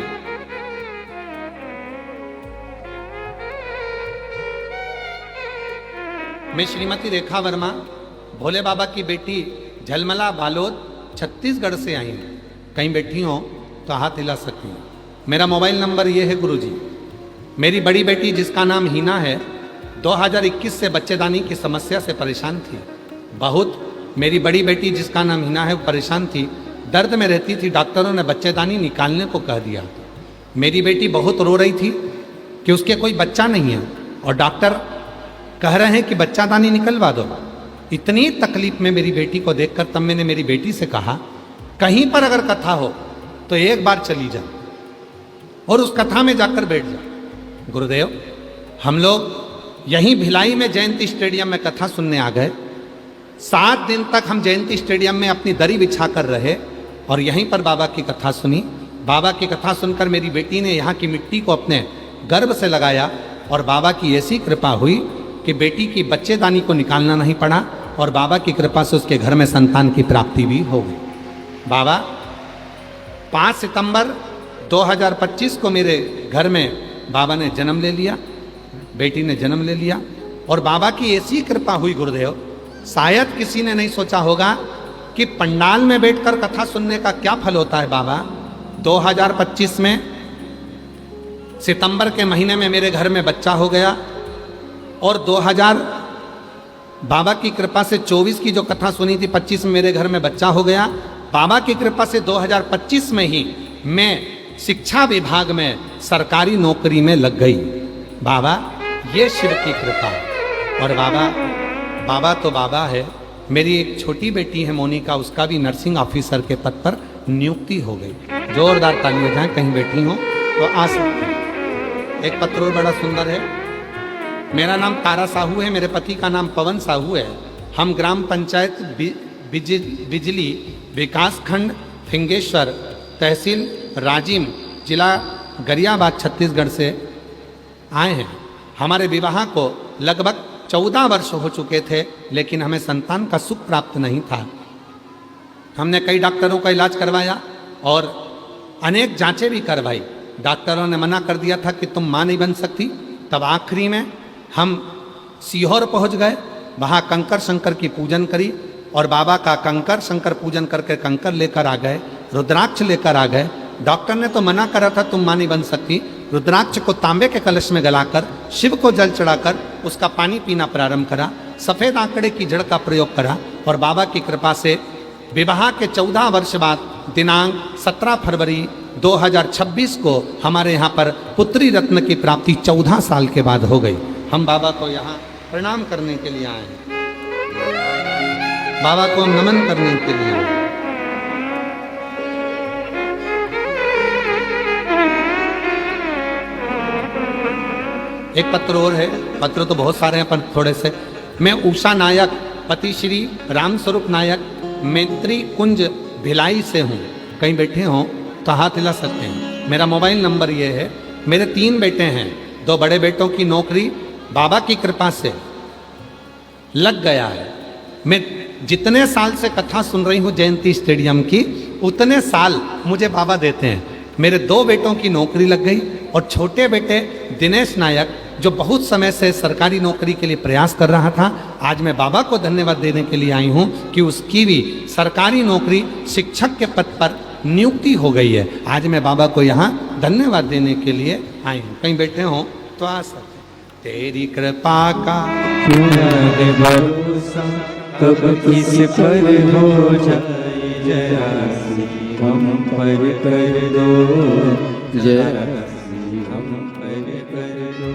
मैं श्रीमती रेखा वर्मा, भोले बाबा की बेटी, झलमला बालोद, छत्तीसगढ़ से आई हूँ। कहीं बैठी हो तो हाथ हिला सकती हूँ। मेरा मोबाइल नंबर ये है गुरुजी। मेरी बड़ी बेटी जिसका नाम हीना है, 2021 से बच्चेदानी की समस्या से परेशान थी बहुत। मेरी बड़ी बेटी जिसका नाम हीना है वो परेशान थी, दर्द में रहती थी। डॉक्टरों ने बच्चेदानी निकालने को कह दिया। मेरी बेटी बहुत रो रही थी कि उसके कोई बच्चा नहीं है और डॉक्टर कह रहे हैं कि बच्चादानी निकलवा दो। इतनी तकलीफ में मेरी बेटी को देखकर तब मैंने मेरी बेटी से कहा, कहीं पर अगर कथा हो तो एक बार चली जा और उस कथा में जाकर बैठ जा। गुरुदेव, हम लोग यहीं भिलाई में जयंती स्टेडियम में कथा सुनने आ गए। 7 दिन तक हम जयंती स्टेडियम में अपनी दरी बिछा कर रहे और यहीं पर बाबा की कथा सुनी। बाबा की कथा सुनकर मेरी बेटी ने यहाँ की मिट्टी को अपने गर्भ से लगाया और बाबा की ऐसी कृपा हुई कि बेटी की बच्चेदानी को निकालना नहीं पड़ा और बाबा की कृपा से उसके घर में संतान की प्राप्ति भी हो गई। बाबा 5 सितंबर 2025 को मेरे घर में बाबा ने जन्म ले लिया, बेटी ने जन्म ले लिया और बाबा की ऐसी कृपा हुई गुरुदेव, शायद किसी ने नहीं सोचा होगा कि पंडाल में बैठकर कथा सुनने का क्या फल होता है। बाबा 2025 में सितंबर के महीने में मेरे घर में बच्चा हो गया और 2000 बाबा की कृपा से 24 की जो कथा सुनी थी, 25 में मेरे घर में बच्चा हो गया। बाबा की कृपा से 2025 में ही मैं शिक्षा विभाग में सरकारी नौकरी में लग गई। बाबा ये शिव की कृपा। और बाबा तो बाबा है। मेरी एक छोटी बेटी है मोनिका, उसका भी नर्सिंग ऑफिसर के पद पर नियुक्ति हो गई। जोरदार तालियां जाएं, कहीं बैठी हो तो आ सकते हैं। एक पत्र और बड़ा सुंदर है। मेरा नाम तारा साहू है, मेरे पति का नाम पवन साहू है। हम ग्राम पंचायत बिजली विकास खंड फिंगेश्वर, तहसील राजिम, जिला गरियाबाद, छत्तीसगढ़ से आए हैं। हमारे विवाह को लगभग 14 वर्ष हो चुके थे, लेकिन हमें संतान का सुख प्राप्त नहीं था। हमने कई डॉक्टरों का इलाज करवाया और अनेक जांचें भी करवाई। डॉक्टरों ने मना कर दिया था कि तुम मां नहीं बन सकती। तब आखिरी में हम सीहोर पहुंच गए, वहाँ कंकर शंकर की पूजन करी और बाबा का कंकर शंकर पूजन करके कंकर लेकर आ गए, रुद्राक्ष लेकर आ गए। डॉक्टर ने तो मना करा था तुम मां नहीं बन सकती। रुद्राक्ष को तांबे के कलश में गलाकर शिव को जल चढ़ाकर उसका पानी पीना प्रारंभ करा। सफ़ेद आंकड़े की जड़ का प्रयोग करा और बाबा की कृपा से विवाह के 14 वर्ष बाद दिनांक 17 फरवरी 2026 को हमारे यहाँ पर पुत्री रत्न की प्राप्ति 14 साल के बाद हो गई। हम बाबा को यहाँ प्रणाम करने के लिए आए हैं, बाबा को हम नमन करने के लिए आए हैं। एक पत्र और है, पत्र तो बहुत सारे हैं पर थोड़े से। मैं उषा नायक, पति श्री रामस्वरूप नायक, मैत्री कुंज भिलाई से हूँ। कहीं बैठे हों तो हाथ हिला सकते हैं। मेरा मोबाइल नंबर ये है। मेरे 3 बेटे हैं, 2 बड़े बेटों की नौकरी बाबा की कृपा से लग गया है। मैं जितने साल से कथा सुन रही हूँ जयंती स्टेडियम की, उतने साल मुझे बाबा देते हैं। मेरे 2 बेटों की नौकरी लग गई और छोटे बेटे दिनेश नायक, जो बहुत समय से सरकारी नौकरी के लिए प्रयास कर रहा था, आज मैं बाबा को धन्यवाद देने के लिए आई हूँ कि उसकी भी सरकारी नौकरी शिक्षक के पद पर नियुक्ति हो गई है। आज मैं बाबा को यहाँ धन्यवाद देने के लिए आई हूँ। कहीं बैठे हों तो आ सकते। तेरी कृपा का क्या है भरोसा, कब किस पर हो जाए जरा सी हम पर कर दो, जरा सी हम पर कर दो।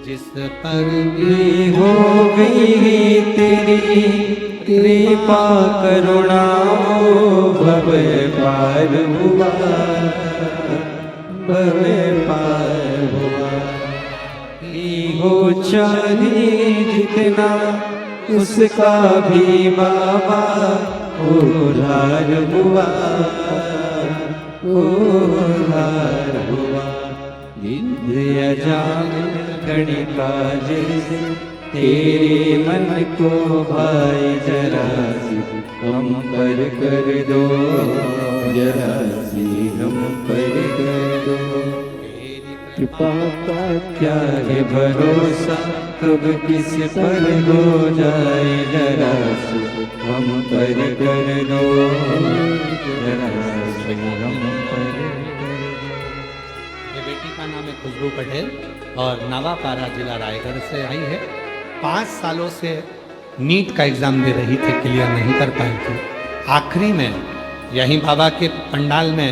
जिस पर ये हो गई तेरी कृपा करुणा, भव पार हुआ, भव पार हुआ। हो चाहिए जितना उसका भी बाबा उधार हुआ, उधार हुआ। विद्या जान गणिका जैसे तेरे मन को भाई जरा सी हम पर कर दो, जरा सी हम पर कर दो। कृपा का क्या है भरोसा, कब किस पर हो जाए जरा सी हम पर कर दो, जरा सी हम पर कर दो। ये बेटी का नाम है खुशबू पटेल और नवापारा जिला रायगढ़ से आई है। 5 सालों से नीट का एग्जाम दे रही थी, क्लियर नहीं कर पाई थी। आखिरी में यहीं बाबा के पंडाल में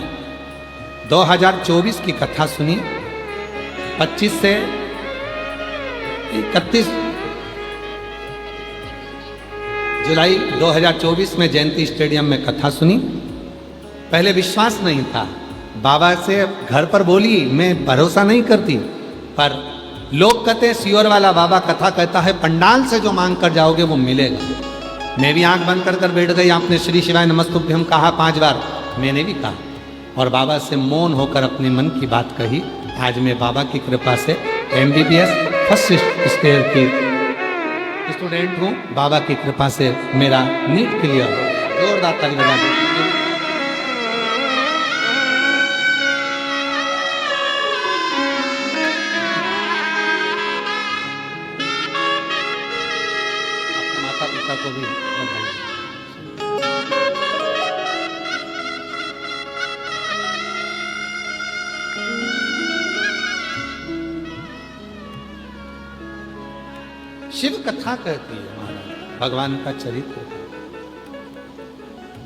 2024 की कथा सुनी। 25 से 31 जुलाई 2024 में जयंती स्टेडियम में कथा सुनी। पहले विश्वास नहीं था, बाबा से घर पर बोली मैं भरोसा नहीं करती, पर लोग कहते हैं सियोर वाला बाबा कथा कहता है पंडाल से जो मांग कर जाओगे वो मिलेगा। मैं भी आंख बंद कर बैठ गई। आपने श्री शिवाय नमस्तुभ्यम कहा 5 बार, मैंने भी कहा और बाबा से मौन होकर अपने मन की बात कही। आज मैं बाबा की कृपा से MBBS फर्स्ट ईयर की स्टूडेंट हूँ। बाबा की कृपा से मेरा नीट क्लियर हो। जोरदार ताली बजा दो। अपने माता पिता को भी बधाई। शिव कथा कहती है महाराज, भगवान का चरित्र।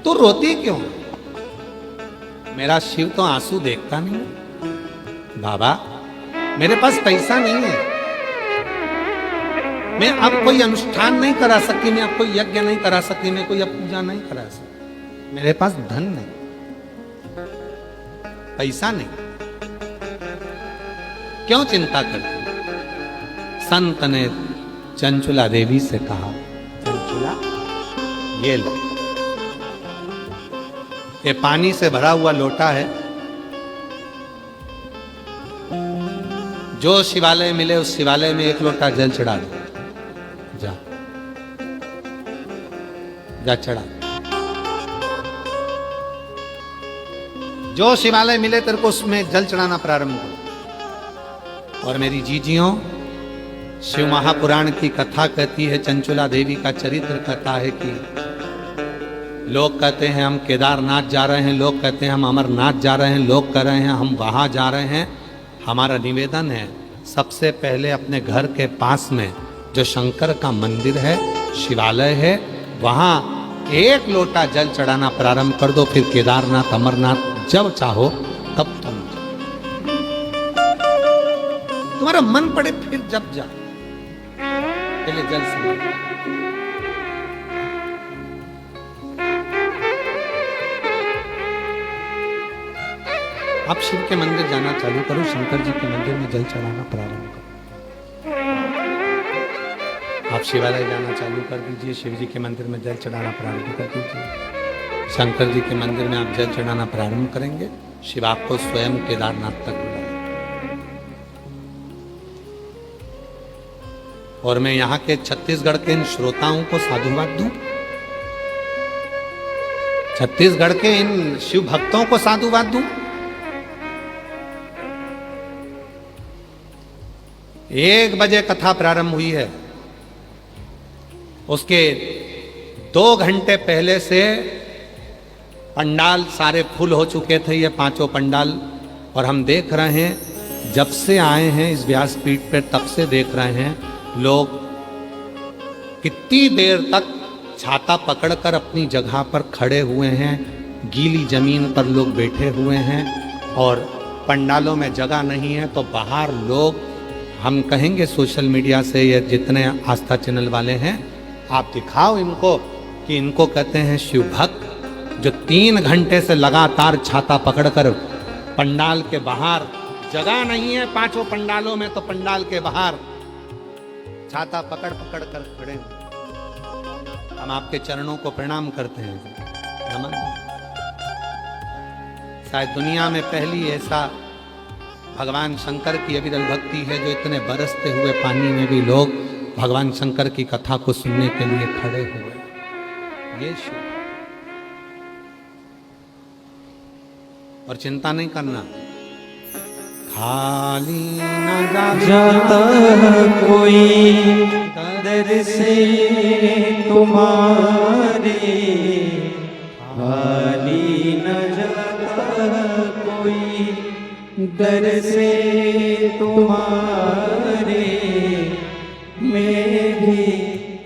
तू रोती क्यों? मेरा शिव तो आंसू देखता नहीं। बाबा मेरे पास पैसा नहीं है, मैं अब कोई अनुष्ठान नहीं करा सकती, मैं अब कोई यज्ञ नहीं करा सकती, मैं कोई अब पूजा नहीं करा सकती। मेरे पास धन नहीं, पैसा नहीं। क्यों चिंता करती? संत ने चंचुला देवी से कहा, चंचुला ये लो, ये पानी से भरा हुआ लोटा है, जो शिवालय मिले उस शिवालय में 1 लोटा जल चढ़ा दो। जा जा चढ़ा। जो शिवालय मिले तेरे को उसमें जल चढ़ाना प्रारंभ करो। और मेरी जीजियों, शिव महापुराण की कथा कहती है, चंचुला देवी का चरित्र कहता है कि लोग कहते हैं हम केदारनाथ जा रहे हैं, लोग कहते हैं हम अमरनाथ जा रहे हैं, लोग कह रहे हैं हम वहाँ जा रहे हैं। हमारा निवेदन है सबसे पहले अपने घर के पास में जो शंकर का मंदिर है, शिवालय है, वहाँ 1 लोटा जल चढ़ाना प्रारंभ कर दो। फिर केदारनाथ अमरनाथ जब चाहो तब तुम तुम्हारा मन पड़े फिर जब जा, पहले जल से। आप शिव के मंदिर जाना चालू करो, शंकर जी के मंदिर में जल चढ़ाना प्रारंभ करो। आप शिवालय जाना चालू कर दीजिए, शिव जी के मंदिर में जल चढ़ाना प्रारंभ कर दीजिए। शंकर जी के मंदिर में आप जल चढ़ाना प्रारंभ करेंगे, शिव आपको स्वयं केदारनाथ तक बुलाएंगे। और मैं यहाँ के छत्तीसगढ़ के इन श्रोताओं को साधुवाद दूं, छत्तीसगढ़ के इन शिव भक्तों को साधुवाद दूं। 1 बजे कथा प्रारंभ हुई है, उसके 2 घंटे पहले से पंडाल सारे फुल हो चुके थे, ये 5 पंडाल। और हम देख रहे हैं जब से आए हैं इस व्यासपीठ पर तब से देख रहे हैं लोग कितनी देर तक छाता पकड़कर अपनी जगह पर खड़े हुए हैं, गीली जमीन पर लोग बैठे हुए हैं और पंडालों में जगह नहीं है तो बाहर लोग, हम कहेंगे सोशल मीडिया से ये जितने आस्था चैनल वाले हैं, आप दिखाओ इनको कि इनको कहते हैं शिव भक्त, जो 3 घंटे से लगातार छाता पकड़कर पंडाल के बाहर, जगह नहीं है 5 पंडालों में तो पंडाल के बाहर छाता पकड़ पकड़ कर खड़े हैं। हम आपके चरणों को प्रणाम करते हैं, नमन। शायद दुनिया में पहली ऐसा भगवान शंकर की अविरल भक्ति है जो इतने बरसते हुए पानी में भी लोग भगवान शंकर की कथा को सुनने के लिए खड़े हुए। ये शिव। और चिंता नहीं करना, खाली न जाता कोई दर से तुम्हारे, खाली न जाता कोई दर से तुम्हारे, मैं भी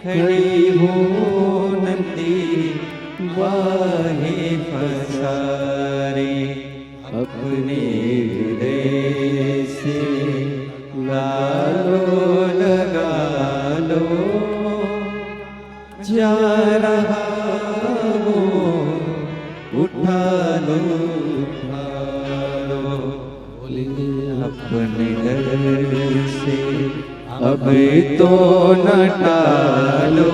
खड़ी हूँ नंदी वाहे पसारे, अपने हृदय से लालो लगा लो, जा रहा वो उठा लो, उठा लो, अपने घर से अब तो न टालो,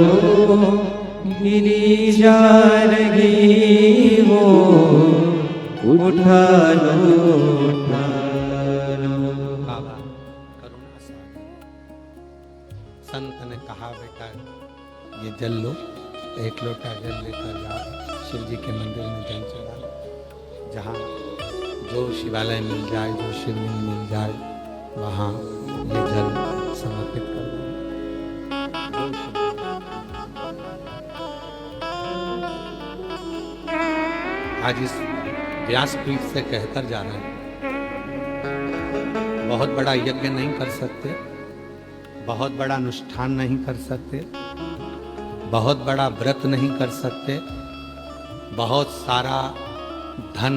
गिरी जा रही हो, उठा लो, उठा लो। बाबा करुणा सागर। संत ने कहा बेटा ये जल लो, 1 लोटा जल लेकर जाओ, शिव जी के मंदिर में जल चढ़ाओ, जहाँ जो शिवालय मिल जाए, जो शिवलिंग मिल जाए, वहाँ ये जल समर्पित कर दो। आज इस व्यासपीठ से कहकर जा रहे हैं, बहुत बड़ा यज्ञ नहीं कर सकते, बहुत बड़ा अनुष्ठान नहीं कर सकते, बहुत बड़ा व्रत नहीं कर सकते, बहुत सारा धन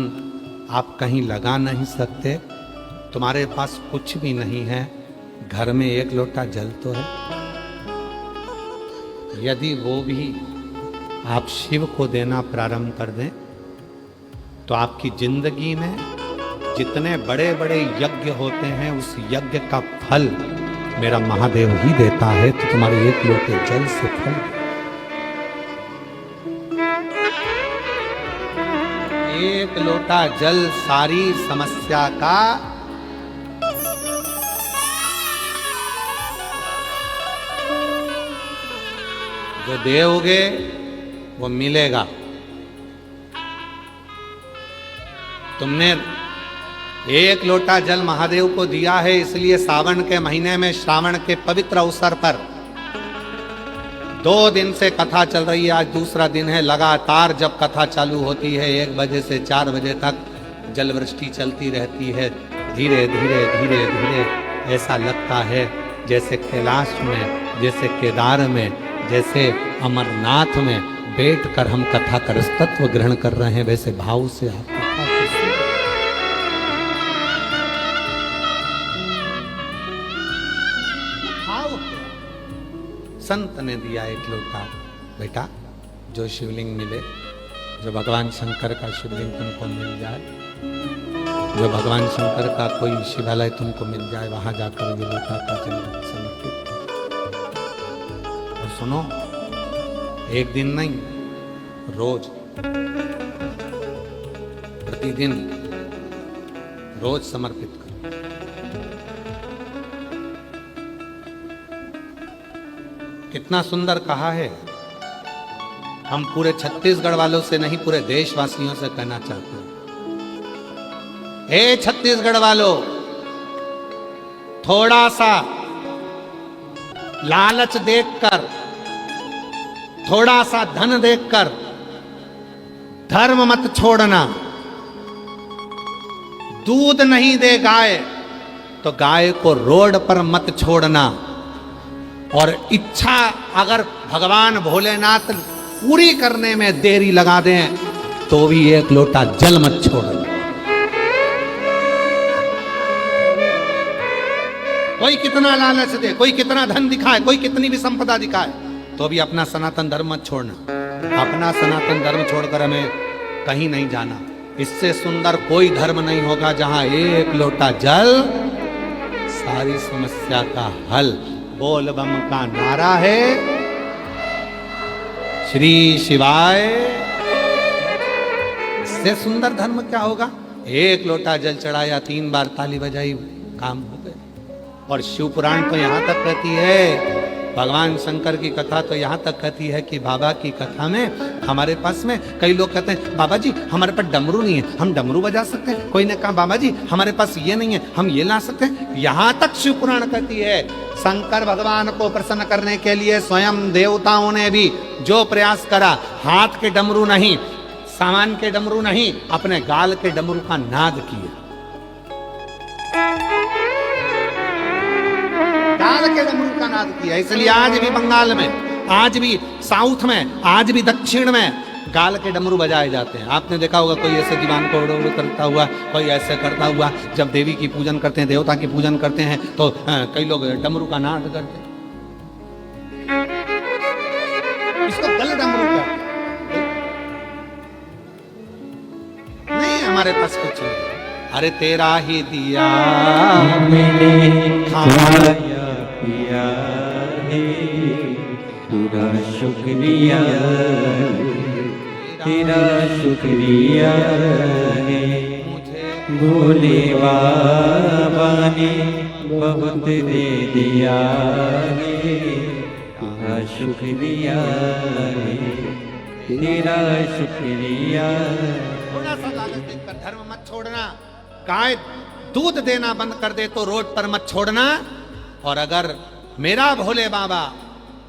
आप कहीं लगा नहीं सकते, तुम्हारे पास कुछ भी नहीं है, घर में 1 लोटा जल तो है। यदि वो भी आप शिव को देना प्रारंभ कर दें तो आपकी जिंदगी में जितने बड़े बड़े यज्ञ होते हैं उस यज्ञ का फल मेरा महादेव ही देता है। तो तुम्हारे 1 लोटे जल से फल, 1 लोटा जल सारी समस्या का जो दोगे वो मिलेगा। तुमने 1 लोटा जल महादेव को दिया है, इसलिए सावन के महीने में श्रावण के पवित्र अवसर पर 2 दिन से कथा चल रही है, आज दूसरा दिन है। लगातार जब कथा चालू होती है 1 बजे से 4 बजे तक जल वृष्टि चलती रहती है। धीरे धीरे धीरे धीरे ऐसा लगता है जैसे कैलाश में, जैसे केदार में, जैसे अमरनाथ में बैठकर हम कथा का रसतत्व ग्रहण कर रहे हैं, वैसे भाव से आप कथा को सुनो। संत ने दिया 1 लोटा, बेटा जो शिवलिंग मिले, जो भगवान शंकर का शिवलिंग तुमको मिल जाए, जो भगवान शंकर का कोई शिवालय तुमको मिल जाए, वहां जाकर ये लोटा का जल समर्पित। और सुनो, 1 दिन नहीं, रोज, प्रतिदिन, रोज समर्पित करो। कितना सुंदर कहा है। हम पूरे छत्तीसगढ़ वालों से नहीं, पूरे देशवासियों से कहना चाहते हैं, हे छत्तीसगढ़ वालों, थोड़ा सा लालच देखकर, थोड़ा सा धन देखकर धर्म मत छोड़ना। दूध नहीं दे गाय तो गाय को रोड पर मत छोड़ना। और इच्छा अगर भगवान भोलेनाथ पूरी करने में देरी लगा दें तो भी एक लोटा जल मत छोड़ना। कोई कितना लालच दे, कोई कितना धन दिखाए, कोई कितनी भी संपदा दिखाए, तो भी अपना सनातन धर्म मत छोड़ना। अपना सनातन धर्म छोड़कर हमें कहीं नहीं जाना। इससे सुंदर कोई धर्म नहीं होगा जहां एक लोटा जल सारी समस्या का हल। बोल बम का नारा है, श्री शिवाय। इससे सुंदर धर्म क्या होगा? एक लोटा जल चढ़ाया, 3 बार ताली बजाई, काम हो गया। और शिव पुराण तो यहां तक कहती है, भगवान शंकर की कथा तो यहाँ तक कहती है कि बाबा की कथा में हमारे पास में कई लोग कहते हैं बाबा जी हमारे पास डमरू नहीं है, हम डमरू बजा सकते हैं। कोई ने कहा बाबा जी हमारे पास ये नहीं है, हम ये ला सकते हैं। यहाँ तक शिव पुराण कहती है शंकर भगवान को प्रसन्न करने के लिए स्वयं देवताओं ने भी जो प्रयास करा, हाथ के डमरू नहीं, सामान के डमरू नहीं, अपने गाल के डमरू का नाद किया। गाल के डमरू का नाद किया। इसलिए आज भी बंगाल में, आज भी साउथ में, आज भी दक्षिण में गाल के डमरू बजाए जाते हैं। आपने देखा होगा कोई ऐसे दीवान को उड़ करता हुआ, कोई ऐसे करता हुआ। जब देवी की पूजन करते हैं, देवता की पूजन करते हैं तो कई लोग डमरू का नाद करते हैं। इसको गल डमरू कहते हैं। नहीं हमारे पास कुछ नहीं। अरे तेरा ही दिया मैंने खाया पिया है, पूरा शुक्रिया तेरा शुक्रिया है। भोले बाबा ने बहुत दे दिया है, पूरा शुक्रिया है तेरा शुक्रिया। थोड़ा सा लालच देखकर धर्म मत छोड़ना। गाय दूध देना बंद कर दे तो रोड पर मत छोड़ना। और अगर मेरा भोले बाबा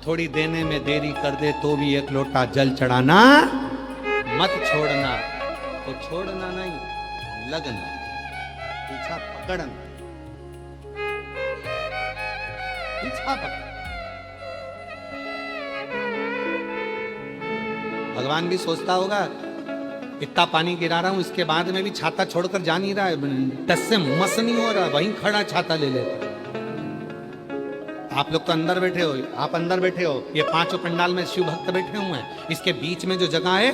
थोड़ी देने में देरी कर दे तो भी एक लोटा जल चढ़ाना मत छोड़ना। तो छोड़ना नहीं, लगना, पीछा पकड़ना, पीछा पकड़। भगवान भी सोचता होगा इतना पानी गिरा रहा हूं, इसके बाद में भी छाता छोड़कर जा नहीं रहा है, टस से मस नहीं हो रहा, वहीं खड़ा छाता ले लेता। आप लोग तो अंदर बैठे हो, आप अंदर बैठे हो, ये 5 पंडाल में शिव भक्त बैठे हुए हैं। इसके बीच में जो जगह है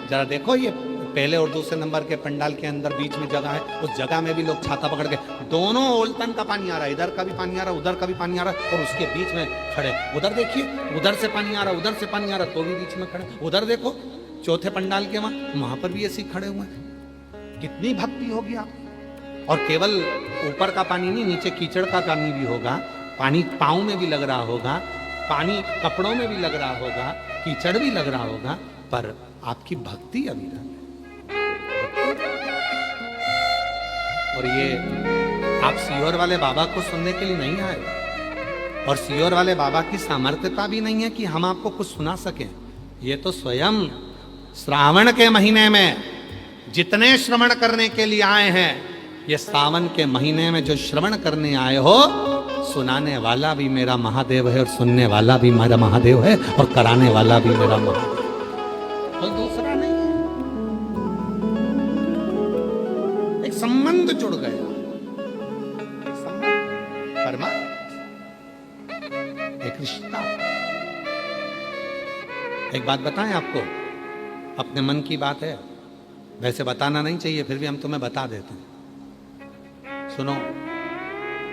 जरा देखो, ये पहले और दूसरे नंबर के पंडाल के अंदर बीच में जगह है, उस जगह में भी लोग छाता पकड़ के, दोनों ओल्टन का पानी आ रहा है, इधर का भी पानी आ रहा है, उधर का भी पानी आ रहा है, और उसके बीच में खड़े। उधर देखिए, उधर से पानी आ रहा है, उधर से पानी आ रहा है, तो भी बीच में खड़े। उधर देखो चौथे पंडाल के वहां पर भी ऐसे खड़े हुए हैं। कितनी भक्ति होगी आप। और केवल ऊपर का पानी नहीं, नीचे कीचड़ का पानी भी होगा, पानी पाँव में भी लग रहा होगा, पानी कपड़ों में भी लग रहा होगा, कीचड़ भी लग रहा होगा, पर आपकी भक्ति अभी है। और ये आप सीहोर वाले बाबा को सुनने के लिए नहीं आए, और सीहोर वाले बाबा की सामर्थ्यता भी नहीं है कि हम आपको कुछ सुना सकें। ये तो स्वयं श्रावण के महीने में जितने श्रवण करने के लिए आए हैं, ये सावन के महीने में जो श्रवण करने आए हो, सुनाने वाला भी मेरा महादेव है, और सुनने वाला भी मेरा महादेव है, और कराने वाला भी मेरा महादेव, कोई दूसरा नहीं है। एक संबंध जुड़ गया, एक संबंध, परमात्मा, एक रिश्ता। एक बात बताएं आपको, अपने मन की बात है, वैसे बताना नहीं चाहिए, फिर भी हम तुम्हें बता देते हैं। सुनो,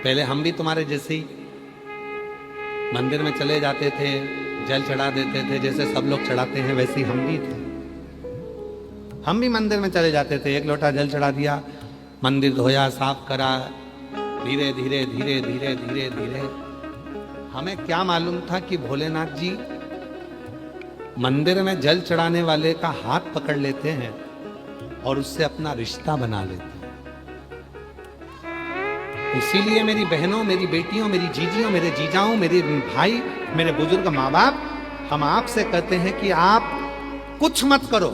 पहले हम भी तुम्हारे जैसे ही मंदिर में चले जाते थे, जल चढ़ा देते थे, जैसे सब लोग चढ़ाते हैं वैसे ही हम भी थे। हम भी मंदिर में चले जाते थे, 1 लोटा जल चढ़ा दिया, मंदिर धोया, साफ करा, धीरे धीरे धीरे धीरे धीरे धीरे। हमें क्या मालूम था कि भोलेनाथ जी मंदिर में जल चढ़ाने वाले का हाथ पकड़ लेते हैं और उससे अपना रिश्ता बना लेते हैं। इसीलिए मेरी बहनों, मेरी बेटियों, मेरी जीजियों, मेरे जीजाओं, मेरे भाई, मेरे बुजुर्ग माँ बाप, हम आपसे कहते हैं कि आप कुछ मत करो,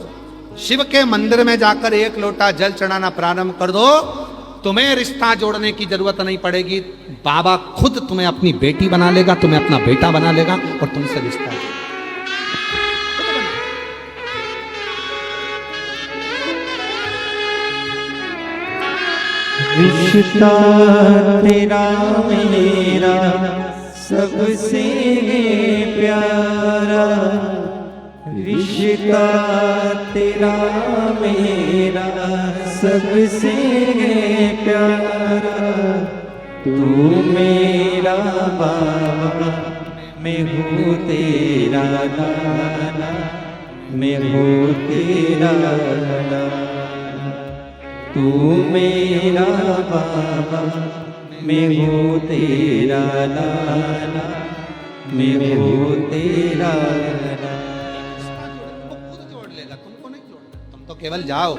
शिव के मंदिर में जाकर 1 लोटा जल चढ़ाना प्रारंभ कर दो, तुम्हें रिश्ता जोड़ने की जरूरत नहीं पड़ेगी, बाबा खुद तुम्हें अपनी बेटी बना लेगा, तुम्हें अपना बेटा बना लेगा और तुमसे रिश्ता रिश्ता तेरा मेरा सबसे प्यारा, रिश्ता तेरा मेरा सबसे प्यारा, तू मेरा बाबा मैं हूँ तेरा नाना, मैं हूँ तेरा नाना, तू मेरा बाबा मैं हूँ तेरा नाना, मैं हूँ तेरा नाना। खुद जोड़ लेगा, तुमको नहीं जोड़ना। तुम तो केवल जाओ,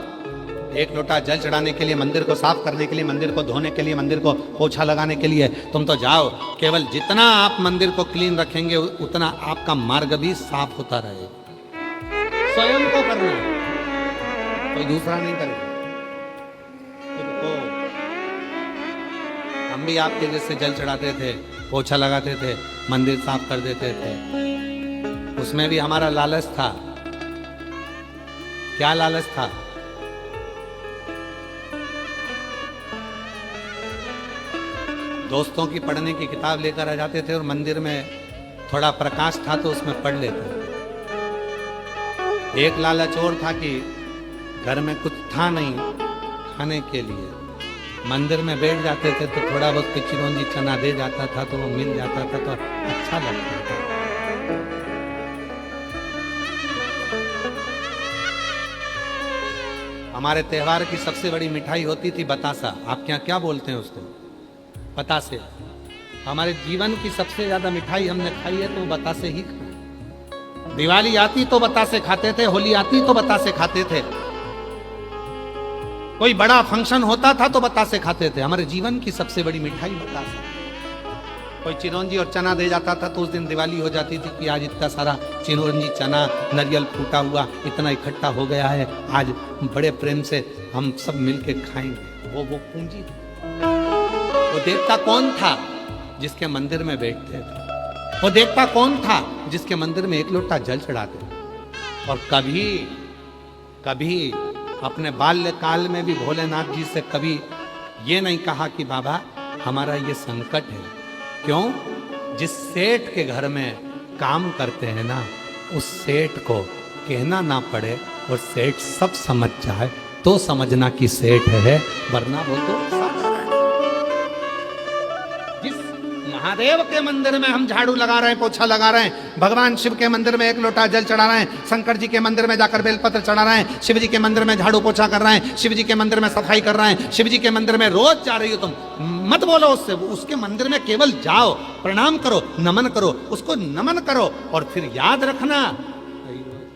एक लोटा जल चढ़ाने के लिए, मंदिर को साफ करने के लिए, मंदिर को धोने के लिए, मंदिर को पोछा लगाने के लिए तुम तो जाओ। केवल जितना आप मंदिर को क्लीन रखेंगे उतना आपका मार्ग भी साफ होता रहेगा। स्वयं को करना है, कोई दूसरा नहीं करेगा। हम भी आपके जैसे जल चढ़ाते थे, पोछा लगाते थे, मंदिर साफ कर देते थे, उसमें भी हमारा लालच था। क्या लालच था? दोस्तों की पढ़ने की किताब लेकर आ जाते थे और मंदिर में थोड़ा प्रकाश था तो उसमें पढ़ लेते। एक लालच और था कि घर में कुछ था नहीं खाने के लिए, मंदिर में बैठ जाते थे तो थोड़ा बहुत चिरौंजी चना दे जाता था तो वो मिल जाता था तो अच्छा लगता था। हमारे त्योहार की सबसे बड़ी मिठाई होती थी बतासा। आपके यहाँ क्या बोलते हैं उसको? बतासे। हमारे जीवन की सबसे ज्यादा मिठाई हमने खाई है तो बतासे ही खाई। दिवाली आती तो बतासे खाते थे, होली आती तो बतासे खाते थे, कोई बड़ा फंक्शन होता था तो बतासे खाते थे। हमारे जीवन की सबसे बड़ी मिठाई बतासा। कोई चिरौंजी और चना दे जाता था तो उस दिन दिवाली हो जाती थी कि आज इतना सारा चिरौंजी चना नारियल फूटा हुआ इतना इकट्ठा हो गया है, आज बड़े प्रेम से हम सब मिलके खाएंगे। वो पूंजी। वो देवता कौन था? जिसके मंदिर में बैठते थे। वो देवता कौन था? जिसके मंदिर में एक लोटा जल चढ़ाते थे। और कभी अपने बाल्यकाल में भी भोलेनाथ जी से कभी ये नहीं कहा कि बाबा हमारा ये संकट है। क्यों? जिस सेठ के घर में काम करते हैं ना, उस सेठ को कहना ना पड़े और सेठ सब समझ जाए तो समझना कि सेठ है, वरना वो तो जिस महादेव के मंदिर में हम झाड़ू लगा रहे हैं, पोछा लगा रहे हैं, भगवान शिव के मंदिर में एक लोटा जल चढ़ा रहे हैं, शंकर जी के मंदिर में जाकर बेलपत्र चढ़ा रहे हैं, शिव जी के मंदिर में झाड़ू पोछा कर रहे हैं, शिव जी के मंदिर में सफाई कर रहे हैं, शिव जी के मंदिर में रोज जा रही हो तुम, मत बोलो उससे। उसके मंदिर में केवल जाओ, प्रणाम करो, नमन करो, उसको नमन करो और फिर याद रखना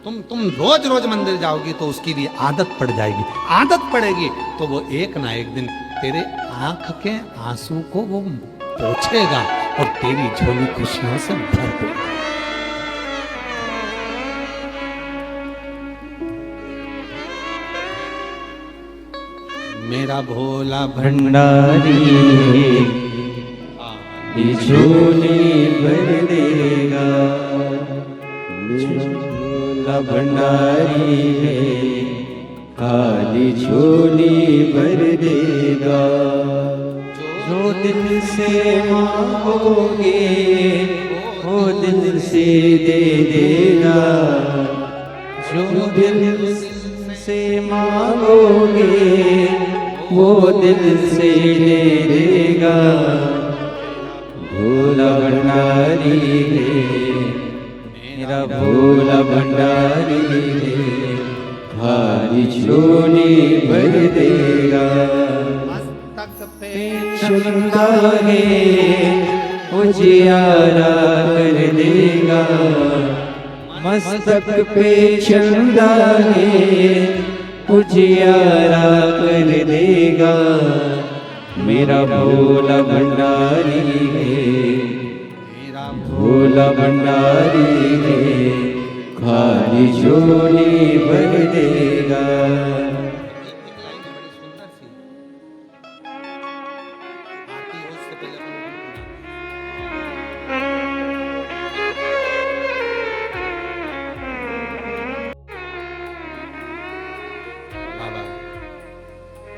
तुम रोज रोज मंदिर जाओगी तो उसकी भी आदत पड़ जाएगी। आदत पड़ेगी तो वो एक ना एक दिन तेरे आंख के आंसू को वो पोंछेगा और तेरी झोली खुशियों से भर देगा। मेरा भोला भंडारी झोली भर देगा, भोला भंडारी है खाली झोली भर देगा। जो दिल से मांगोगे वो दिल से दे देगा, जो दिल से मांगोगे वो दिल से दे देगा। भोला भंडारी है मेरा भोला भंडारी है खाली झोली भर देगा। चंदा है उजियारा कर देगा, मस्तक पे चंदा है उजियारा कर देगा। मेरा भोला भंडारी है भोला भंडारी है खाली झोली भर देगा।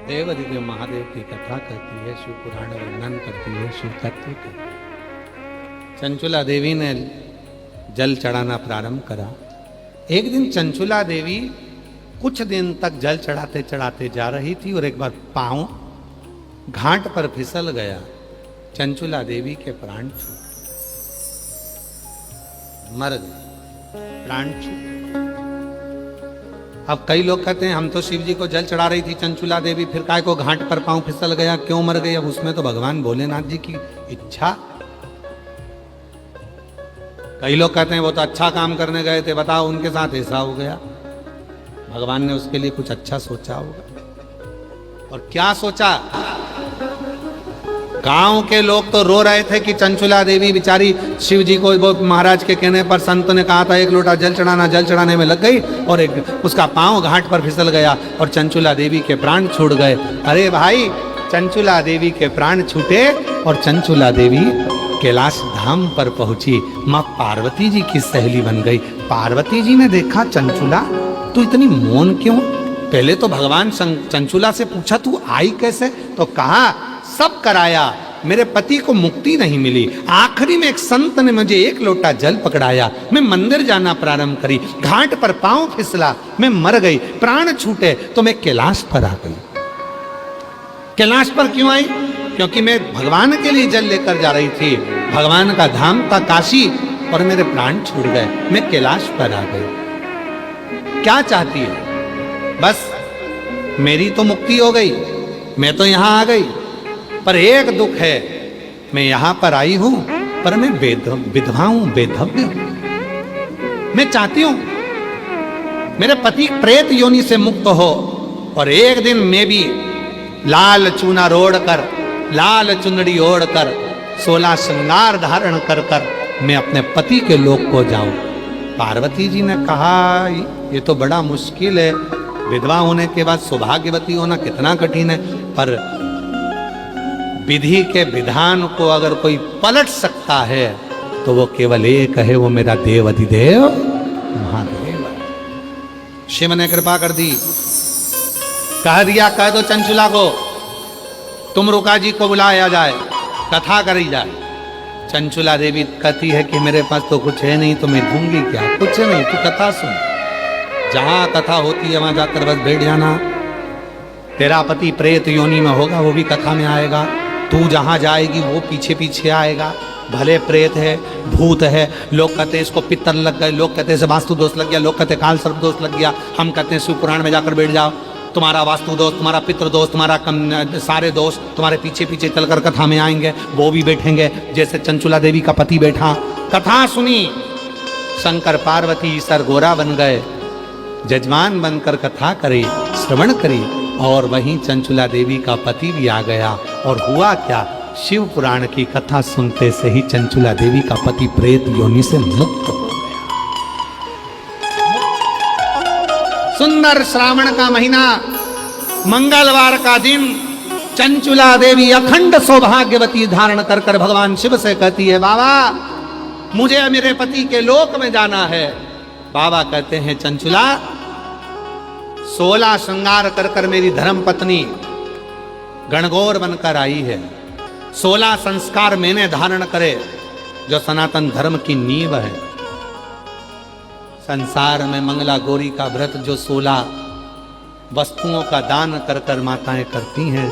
देवाधिदेव महादेव की कथा करती है, शिव पुराण वर्णन करती है, शिव तत्व करती है। चंचुला देवी ने जल चढ़ाना प्रारंभ करा। एक दिन चंचुला देवी कुछ दिन तक जल चढ़ाते चढ़ाते जा रही थी और एक बार पांव घाट पर फिसल गया। चंचुला देवी के प्राण छूट मर गए, प्राण छूट। अब कई लोग कहते हैं हम तो शिव जी को जल चढ़ा रही थी चंचुला देवी, फिर काय को घाट पर पांव फिसल गया, क्यों मर गई? अब उसमें तो भगवान भोलेनाथ जी की इच्छा। कई लोग कहते हैं वो तो अच्छा काम करने गए थे, बताओ उनके साथ ऐसा हो गया। भगवान ने उसके लिए कुछ अच्छा सोचा होगा। और क्या सोचा? गांव के लोग तो रो रहे थे कि चंचुला देवी बेचारी शिव जी को, वो महाराज के कहने पर संत ने कहा था एक लोटा जल चढ़ाना, जल चढ़ाने में लग गई और एक उसका पांव घाट पर फिसल गया और चंचुला देवी के प्राण छूट गए। अरे भाई, चंचुला देवी के प्राण छूटे और चंचुला देवी कैलाश धाम पर पहुंची। मां पार्वती जी की सहेली बन गई। पार्वती जी ने देखा चंचुला तू इतनी मौन क्यों? पहले तो भगवान चंचुला से पूछा तू आई कैसे, तो कहा सब कराया, मेरे पति को मुक्ति नहीं मिली। आखिरी में एक संत ने मुझे एक लोटा जल पकड़ाया, मैं मंदिर जाना प्रारंभ करी, घाट पर पांव फिसला, मैं मर गई, प्राण छूटे तो मैं कैलाश पर आ गई। कैलाश पर क्यों आई? क्योंकि मैं भगवान के लिए जल लेकर जा रही थी, भगवान का धाम था काशी, और मेरे प्राण छूट गए, मैं कैलाश पर आ गई। क्या चाहती है? बस मेरी तो मुक्ति हो गई, मैं तो यहां आ गई, पर एक दुख है, मैं यहां पर आई हूं पर मैं विधवा हूं, बेधव्य हूं। मैं चाहती हूं मेरे पति प्रेत योनि से मुक्त हो और एक दिन मैं भी लाल चूना रोड़ कर, लाल चुंदड़ी ओढ़ कर, 16 श्रृंगार धारण कर कर मैं अपने पति के लोक को जाऊं। पार्वती जी ने कहा ये तो बड़ा मुश्किल है, विधवा होने के बाद सौभाग्यवती होना कितना कठिन है, पर विधि के विधान को अगर कोई पलट सकता है तो वो केवल एक है, वो मेरा देव अधिदेव महादेव। शिव ने कृपा कर दी, कह दिया कह दो चंचुला को तुम रुका जी को बुलाया जाए, कथा करी जाए। चंचुला देवी कहती है कि मेरे पास तो कुछ है नहीं, तो मैं दूंगी क्या? कुछ नहीं, तू कथा सुन, जहां कथा होती है वहां जाकर बस बैठ जाना। तेरा पति प्रेत योनि में होगा, वो भी कथा में आएगा, तू जहां जाएगी वो पीछे पीछे आएगा। भले प्रेत है, भूत है, लोग कहते हैं इसको पित्तर लग गए, लोग कहते हैं इसे वास्तु दोष लग गया, लोग कहते हैं काल सर्प दोष लग गया, हम कहते हैं शिव पुराण में जाकर बैठ जाओ, तुम्हारा वास्तु दोष, तुम्हारा पितृ दोष, तुम्हारा सारे दोष तुम्हारे पीछे पीछे चलकर कथा में आएंगे। वो भी बैठेंगे जैसे चंचुला देवी का पति बैठा, कथा सुनी, शंकर पार्वती सर गोरा बन गए, जजमान बनकर कथा करी, श्रवण करी, और वहीं चंचुला देवी का पति भी आ गया। और हुआ क्या? शिव पुराण की कथा सुनते से ही चंचुला देवी का पति प्रेत योनि से मुक्त हो गया। सुंदर श्रावण का महीना, मंगलवार का दिन, चंचुला देवी अखंड सौभाग्यवती धारण कर कर भगवान शिव से कहती है बाबा मुझे मेरे पति के लोक में जाना है। बाबा कहते हैं चंचुला 16 श्रृंगार कर कर मेरी धर्म पत्नी गणगौर बनकर आई है, 16 संस्कार मैंने धारण करे जो सनातन धर्म की नींव है। संसार में मंगला गौरी का व्रत जो 16 वस्तुओं का दान कर कर माताएं करती हैं,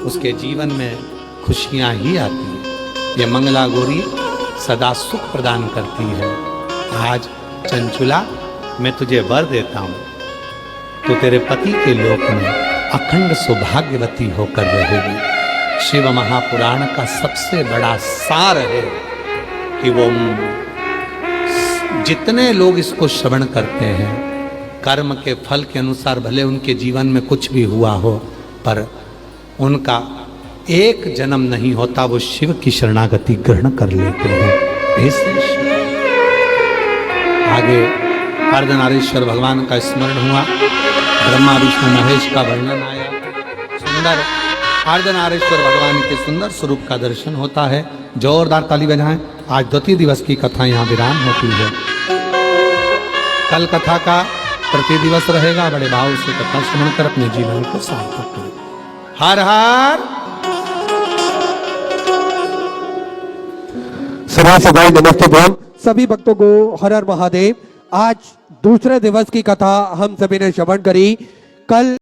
उसके जीवन में खुशियां ही आती हैं। ये मंगला गौरी सदा सुख प्रदान करती है। आज चंचुला मैं तुझे वर देता हूं, तो तेरे पति के लोक में अखंड सौभाग्यवती होकर रहेगी। शिव महापुराण का सबसे बड़ा सार है कि वो जितने लोग इसको श्रवण करते हैं, कर्म के फल के अनुसार भले उनके जीवन में कुछ भी हुआ हो, पर उनका एक जन्म नहीं होता, वो शिव की शरणागति ग्रहण कर लेते हैं। आगे अर्धनारीश्वर भगवान का स्मरण हुआ, ब्रह्मा विष्णु महेश का वर्णन आया, सुंदर अर्धनारीश्वर भगवान के सुंदर स्वरूप का दर्शन होता है। जोरदार ताली बजाएं। आज द्वितीय दिवस की कथा यहाँ विराम होती है। कल कथा का प्रति दिवस रहेगा। बड़े भाव से कथा श्रवण कर अपने जीवन को सार्थक करें। हर हर सभी सभाएं नमस्ते बोल। सभी भक्तों को हर हर महादेव। आज दूसरे दिवस की कथा हम सभी ने श्रवण करी। कल